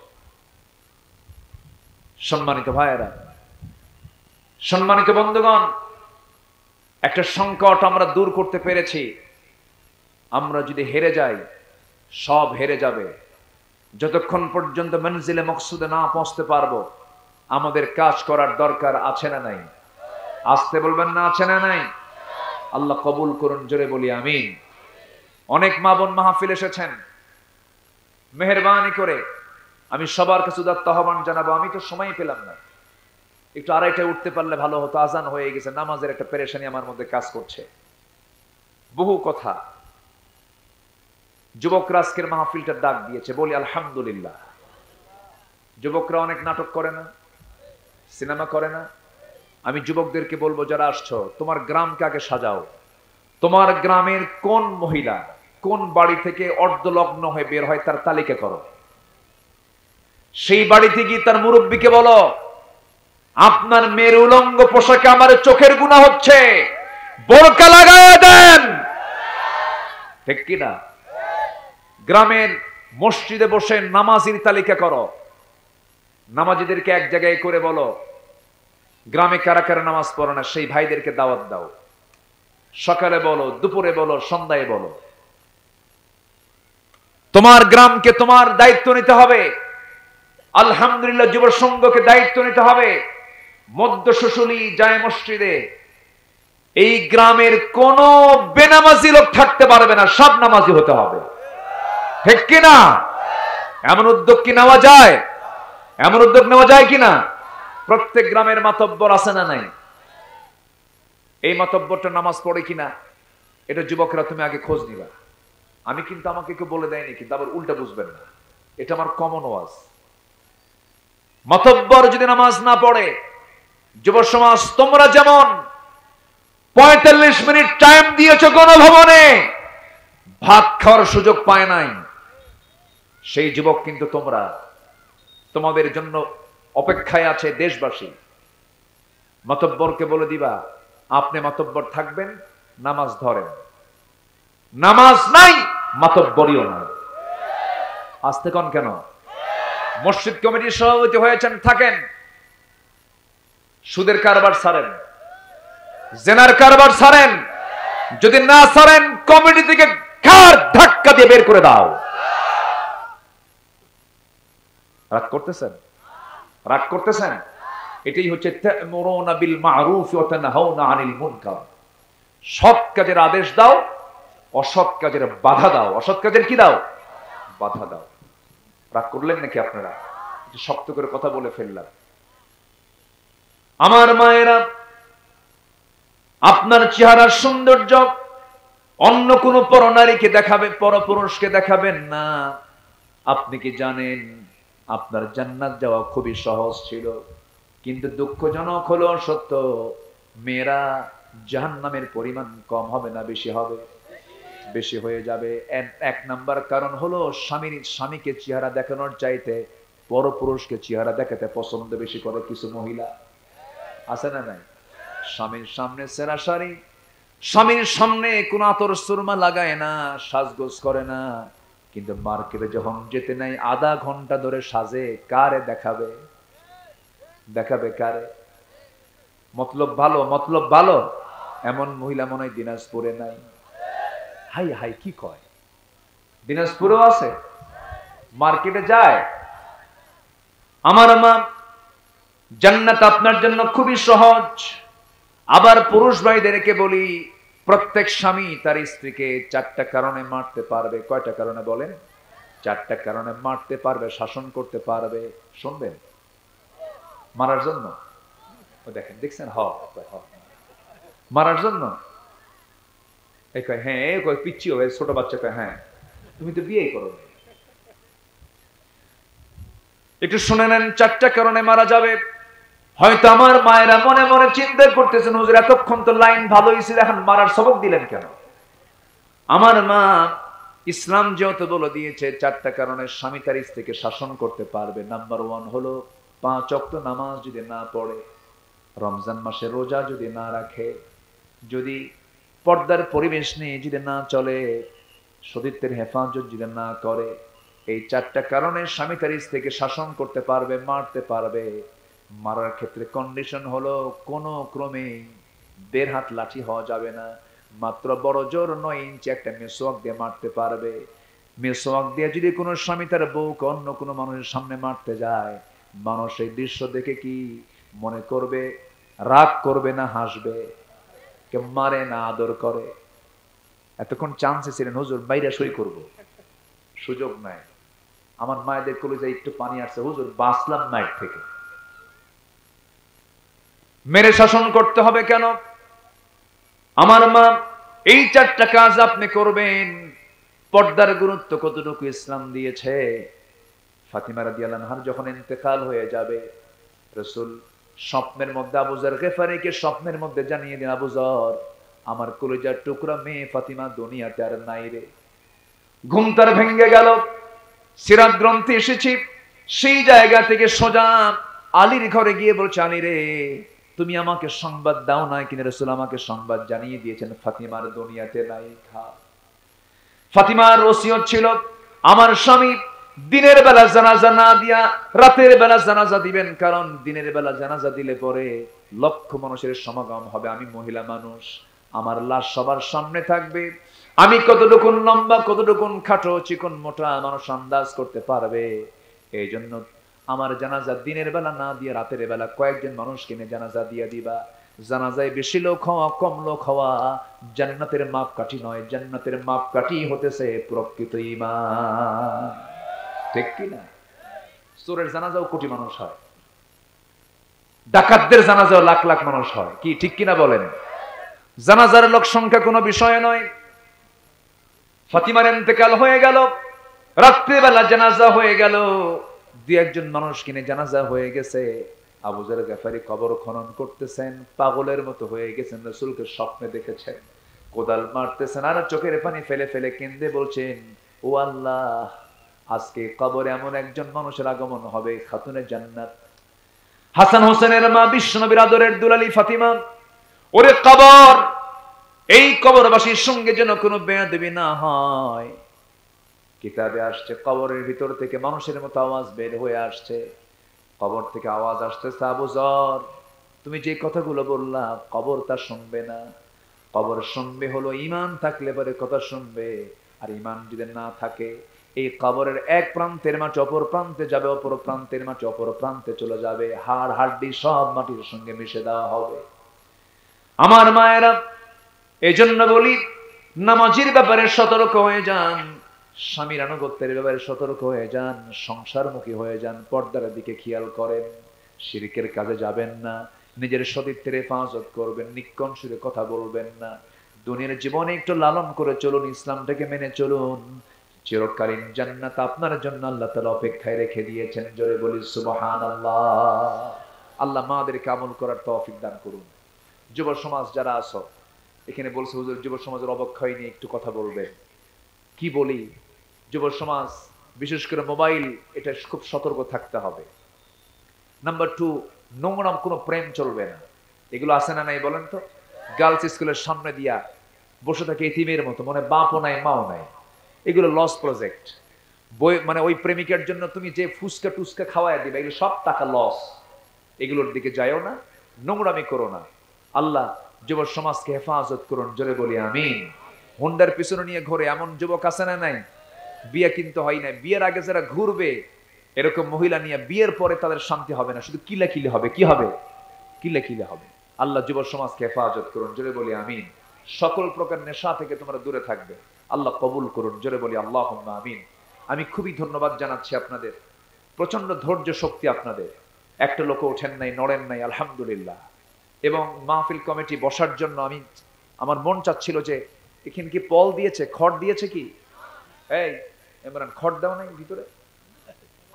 সম্মানিত ভাইয়েরা, সম্মানিত বন্ধুগণ, একটা সংকট আমরা দূর করতে পেরেছি। আমরা যদি হেরে যাই, সব হেরে যাবে। যতক্ষণ পর্যন্ত মঞ্জিলে মকসুদে না পৌঁছতে পারবো, আমাদের কাজ করার দরকার আছে না নাই? আসতে বলবেন না, আছে না নাই? আল্লাহ কবুল করুন, জোরে বলি আমিন। অনেক মা বোন মাহফিল এসেছেন, মেহেরবানি করে আমি সবার কাছে উদাত্ত আহ্বান জানাবো। আমি তো সময় পেলাম না, একটু আড়াইটায় উঠতে পারলে ভালো হতো। আজান হয়ে গেছে, নামাজের একটা পেরেশানি আমার মধ্যে কাজ করছে। বহু কথা। যুবকরা আজকের মাহফিলটা ডাক দিয়েছে, বলি আলহামদুলিল্লাহ। যুবকরা অনেক নাটক করে না, সিনেমা করে না। আমি যুবকদেরকে বলবো, যারা আসছো, তোমার গ্রামকে আগে সাজাও। তোমার গ্রামের কোন মহিলা কোন বাড়ি থেকে অর্ধলগ্ন হয়ে বের হয় তার তালিকা করো। সেই বাড়িতে গিয়ে তার মুরব্বীকে বলো, আপনার মেয়ের উলঙ্গ পোশাকে আমার চোখের গুনাহ হচ্ছে, বোরকা লাগায় দেন। ঠিক কিনা? গ্রামের মসজিদে বসে নামাজির তালিকা করো। নামাজিদেরকে এক জায়গায় করে বলো, গ্রামে কারা কারা নামাজ পড়ে না সেই ভাইদেরকে দাওয়াত দাও। সকালে বলো, দুপুরে বলো, সন্ধ্যায় বলো। তোমার গ্রামকে তোমার দায়িত্ব নিতে হবে। আলহামদুলিল্লাহ, যুব সংঘকে দায়িত্ব নিতে হবে। মধ্য শুশুলি জায়ে মসজিদে এই গ্রামের কোন বেনামাজি লোক থাকতে পারবে না, সব নামাজি হতে হবে। ঠিক কিনা? এমন উদ্যোগ কি নেওয়া যায়? এমন উদ্যোগ নেওয়া যায় কিনা? প্রত্যেক গ্রামের মাতব্বর আছে না নাই? এই মাতব্বরটা নামাজ পড়ে কিনা এটা যুবকরা তুমি আগে খোঁজ নিবা। আমি কিন্তু আমাকে কেউ বলে দেয়নি, কিন্তু আবার উল্টা বুঝবেন না, এটা আমার কমন ওয়াজ। মাতব্বর যদি নামাজ না পড়ে, যুব সমাজ তোমরা যেমন 45 মিনিট টাইম দিয়েছ গণভবনে, ভাত খাওয়ার সুযোগ পায় নাই, সেই যুবক কিন্তু তোমরা, তোমাদের জন্য অপেক্ষায় আছে দেশবাসী। মাতব্বরকে বলে দিবা, আপনি মাতব্বর থাকবেন, নামাজ ধরেন। নামাজ নাই, মাতব্বরিও নাই। আসতে কন কেন? মসজিদ কমিটির সভাপতি হয়েছেন, থাকেন। সুদের কারবার ছাড়েন, জেনার কারবার ছাড়েন, যদি না ছাড়েন কমিটি থেকে ঘাড় ধাক্কা দিয়ে বের করে দাও। রাগ করতেছেন? রাগ করতেছেন? এটাই হচ্ছে তা'মুরুনা বিল মা'রুফ ওয়া তানহাউনা আনিল মুনকার। সৎ কাজের আদেশ দাও, অসৎ কাজের বাধা দাও। অসৎ কাজের কি দাও? বাধা দাও। রাগ করলেন নাকি আপনারা? শক্ত করে কথা বলে ফেললাম। আমার মায়েরা, আপনার চেহারার সৌন্দর্য অন্য কোন পরনারীকে দেখাবে, পরপুরুষকে দেখাবেন না। আপনি কি জানেন আপনার জান্নাত যাওয়া খুবই সহজ ছিল, কিন্তু দুঃখজনক হলো সত্য, মেয়েরা জাহান্নামের পরিমাণ কম হবে না বেশি হবে? বেশি হয়ে যাবে। এক নাম্বার কারণ হলো স্বামীকে চেহারা দেখানোর চাইতে পরপুরুষকে চেহারা দেখাতে পছন্দ বেশি করে কিছু মহিলা। আছে না নাই? স্বামীর সামনে সেরা শাড়ি, স্বামীর সামনে কোন আতর সুরমা লাগায় না, সাজগোজ করে না, কিন্তু মার্কেটে যখন যেতে নাই আধা ঘন্টা ধরে সাজে। কারে দেখাবে? দেখাবে কারে? মতলব ভালো, মতলব ভালো, এমন মহিলা মনে হয় দিনাজপুরে নাই। হাই হাই, কি কয়? দিনাজপুরেও আছে, মার্কেটে যায়। আমার মা, জান্নাত আপনার জন্য খুবই সহজ। আবার পুরুষ ভাইদেরকে বলি, প্রত্যেক স্বামী তার স্ত্রীকে 4টা কারণে মারতে পারবে। কয়টা কারণে বলেন? 4টা কারণে মারতে পারবে, শাসন করতে পারবে। শুনবেন? মারার জন্য দেখেন, দেখছেন? মারার জন্য এই কয় হ্যাঁ, এই কয় পিচ্ছি হয়ে, ছোট বাচ্চা কয় হ্যাঁ, তুমি তো বিয়েই করো। একটু শুনে নেন, 4টা কারণে মারা যাবে। হয়তো আমার মায়েরা মনে মনে চিন্তা করতেছেন, হুজুর এতক্ষণ তো লাইন ভালোই ছিল, এখন মারার সবক দিলেন কেন? আমার মা, ইসলাম যেহেতু বলে দিয়েছে 4টা কারণে স্বামী তার স্ত্রীকে শাসন করতে পারবে। নাম্বার 1 হলো 5 ওয়াক্ত নামাজ যদি না পড়ে, রমজান মাসে রোজা যদি না রাখে, যদি পর্দার পরিবেশ নিয়ে যদি না চলে, সতীত্বের হেফাজত যদি না করে, এই 4টা কারণে স্বামী তার স্ত্রীকে শাসন করতে পারবে, মারতে পারবে। মারার ক্ষেত্রে কন্ডিশন হলো কোনো ক্রমে 1.5 হাত লাঠি হওয়া যাবে না, মাত্র বড় জোর 9 ইঞ্চি একটা মেসোয়াক দিয়ে মারতে পারবে। মেসোয়াক দিয়ে যদি কোনো স্বামী তার বউকে অন্য কোনো মানুষের সামনে মারতে যায়, মানুষ এই দৃশ্য দেখে কি মনে করবে? রাগ করবে না হাসবে? কে মারে না আদর করে? এতক্ষণ চান্সে ছিলেন হুজুর বাইরে সই করব, সুযোগ নাই। আমার মায়েদের কলেজে একটু পানি আসছে, হুজুর বাঁচলাম মায়ের থেকে। মেরে শাসন করতে হবে কেন? আমার মা, এই 4টা কাজ আপনি করবেন। পর্দার গুরুত্ব কতটুকু ইসলাম দিয়েছে। ফাতিমা রাদিয়াল্লাহু আনহার যখন ইন্তেকাল হয়ে যাবে, রাসূল স্বপ্নের মধ্যে আবু যর গিফারীকে স্বপ্নের মধ্যে জানিয়ে দিলেন, আবু যর, আমার কলিজার টুকরা মেয়ে ফাতিমা দুনিয়াতে আর নাই রে। ঘুম তার ভেঙে গেল। সিরাত গ্রন্থে এসেছি, সেই জায়গা থেকে সোজা আলীর ঘরে গিয়ে বলছে, আলী রে, তুমি আমাকে সংবাদ দাও না, কিন্তু রাসূল আমাকে সংবাদ জানিয়ে দিয়েছেন ফাতিমার দুনিয়াতে নাই। ফাতিমার ওসিয়ত ছিল, আমার স্বামী দিনের বেলা জানাজা না দিয়া রাতের বেলা জানাজা দিবেন, কারণ দিনের বেলা জানাজা দিলে পরে লক্ষ মানুষের সমাগম হবে। আমি মহিলা মানুষ, আমার লাশ সবার সামনে থাকবে। আমি কতটুকুন লম্বা, কতটুকুন খাটো, চিকন মোটা মানুষ আন্দাজ করতে পারবে। এই জন্য আমার জানাজা দিনের বেলা না দিয়ে রাতের বেলা কয়েকজন মানুষকে নিয়ে জানাজা দিয়ে দিবা। জানাজায় বেশি লোক হওয়া, কম লোক হওয়া জান্নাতের মাপকাঠি নয়। জান্নাতের মাপকাঠি হতেছে প্রকৃত ঈমান। ঠিক কি না? চোরের জানাজাও কোটি মানুষ হয়, ডাকাতদের জানাজাও লাখ লাখ মানুষ হয়। কি ঠিক কিনা বলেন? জানাজার লোক সংখ্যা কোনো বিষয় নয়। ফাতিমার ইন্তেকাল হয়ে গেল, রাত্রিবেলা জানাজা হয়ে গেল, 2-1 মানুষ কিনে জানাজা হয়ে গেছে। আবু যর গিফারী কবর খনন করতেছেন, পাগলের মতো হয়ে গেছেন। রাসূলকে স্বপ্নে দেখেছেন, কোদাল মারতেছেন আর চোখের পানি ফেলে ফেলে কেঁদে বলছেন, ও আল্লাহ, আজকে কবরে এমন একজন মানুষের আগমন হবে, খাতুনে জান্নাত, হাসান হোসেনের মা, বিশ্বনবীর আদরের দুলালী ফাতিমা। ওরে কবর, এই কবরবাসীর সঙ্গে যেন কোনো বেয়াদবি না হয়। কিতাবে আসছে, কবরের ভিতর থেকে মানুষের মতো আওয়াজ বের হয়ে আসছে। কবর থেকে আওয়াজ আসতেছে, আবু যর, তুমি যে কথাগুলো বললা কবর তা শুনবে না। কবর শুনবে হলো ঈমান থাকলে পরে কথা শুনবে, আর ঈমান যদি না থাকে এই কবরের এক প্রান্তের মাটি অপর প্রান্তে যাবে, অপর প্রান্তের মাটি অপর প্রান্তে চলে যাবে, হাড় হাড্ডি সব মাটির সঙ্গে মিশে দেওয়া হবে। আমার মায়েরা, এজন্য বলি নামাজের ব্যাপারে সতর্ক হয়ে যান, স্বামীর আনুগত্যের ব্যাপারে সতর্ক হয়ে যান, সংসারমুখী হয়ে যান, পর্দার দিকে খেয়াল করেন, শিরকের কাজে যাবেন না, নিজের সতীত্বের হেফাজত করবেন, নিক্কণ সুরে কথা বলবেন না, দুনিয়ার জীবনে একটু লালন করে চলুন, ইসলামটাকে মেনে চলুন, চিরকালীন জান্নাত আপনার জন্য আল্লাহ তাআলা অপেক্ষায় রেখে দিয়েছেন। জোরে বলি সুবহানাল্লাহ। আল্লাহ মাদেরকে আমল করার তৌফিক দান করুন। যুব সমাজ যারা আছো এখানে বলছে হুজুর যুব সমাজের অবক্ষয় নিয়ে একটু কথা বলবেন। কি বলি, যুব সমাজ বিশেষ করে মোবাইল, এটা খুব সতর্ক থাকতে হবে। নাম্বার 2, নোংরাম কোনো প্রেম চলবে না। এগুলো আছে না নাই বলেন তো? গার্লস স্কুলের সামনে দিয়া বসে থাকে এতিমের মতো, মনে বাপও নাই মাও নাই। এগুলো লস প্রজেক্ট। বই মানে ওই প্রেমিকের জন্য তুমি যে ফুসকা টুসকা খাওয়ায় দিবে, এগুলো সব টাকা লস। এগুলোর দিকে যাইও না, নোংরামি করো না। আল্লাহ যুব সমাজকে হেফাজত করুন। জোরে বলি আমিন। হুন্ডার পিছনে নিয়ে ঘোরে এমন যুবক আছে না নাই? বিয়ে কিন্তু হয় না, বিয়ের আগে যারা ঘুরবে এরকম মহিলা নিয়ে, বিয়ের পরে তাদের শান্তি হবে না, শুধু কিলাকিলি হবে। কি হবে? কিলাকিলি হবে। আল্লাহ যুব সমাজকে হেফাজত করুন। জোরে বলি আমিন। সকল প্রকার নেশা থেকে তোমরা দূরে থাকবে, আল্লাহ কবুল করুন। জোরে বলি আল্লাহুম্মা আমিন। আমি খুবই ধন্যবাদ জানাচ্ছি আপনাদের, প্রচন্ড ধৈর্য শক্তি আপনাদের। একটা লোক ওঠেন নাই, নড়েন নাই, আলহামদুলিল্লাহ। এবং মাহফিল কমিটি বসার জন্য আমার মন চাচ্ছিল যে এখানে কি পল দিয়েছে, খড় দিয়েছে কি? এই ইমরান, খড় দেওয়া নাই ভিতরে?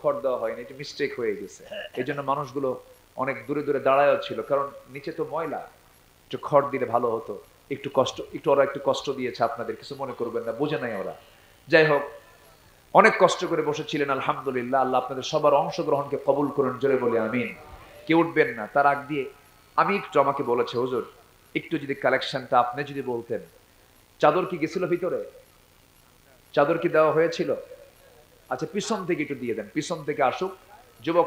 খড় দেওয়া হয়নি, এটা মিস্টেক হয়ে গেছে। এই জন্য মানুষগুলো অনেক দূরে দূরে দাঁড়ায়ও ছিল, কারণ নিচে তো ময়লা। একটু খড় দিলে ভালো হতো। ওরা একটু কষ্ট দিয়েছে আপনাদের, কিছু মনে করবেন না, বোঝে নাই ওরা। যাই হোক, অনেক কষ্ট করে বসেছিলেন, আলহামদুলিল্লাহ। আল্লাহ আপনাদের সবার অংশগ্রহণকে কবুল করুন। জোরে বলে আমিন। কেউ উঠবেন না, তার আগ দিয়ে আমাকে বলেছে হুজুর একটু যদি কালেকশনটা আপনি যদি বলতেন। চাদর কি গেছিল ভিতরে? চাদর কি দেওয়া হয়েছিল? আচ্ছা, পিছন থেকে একটু দিয়ে দেন, পিছন থেকে আসুক যুবক।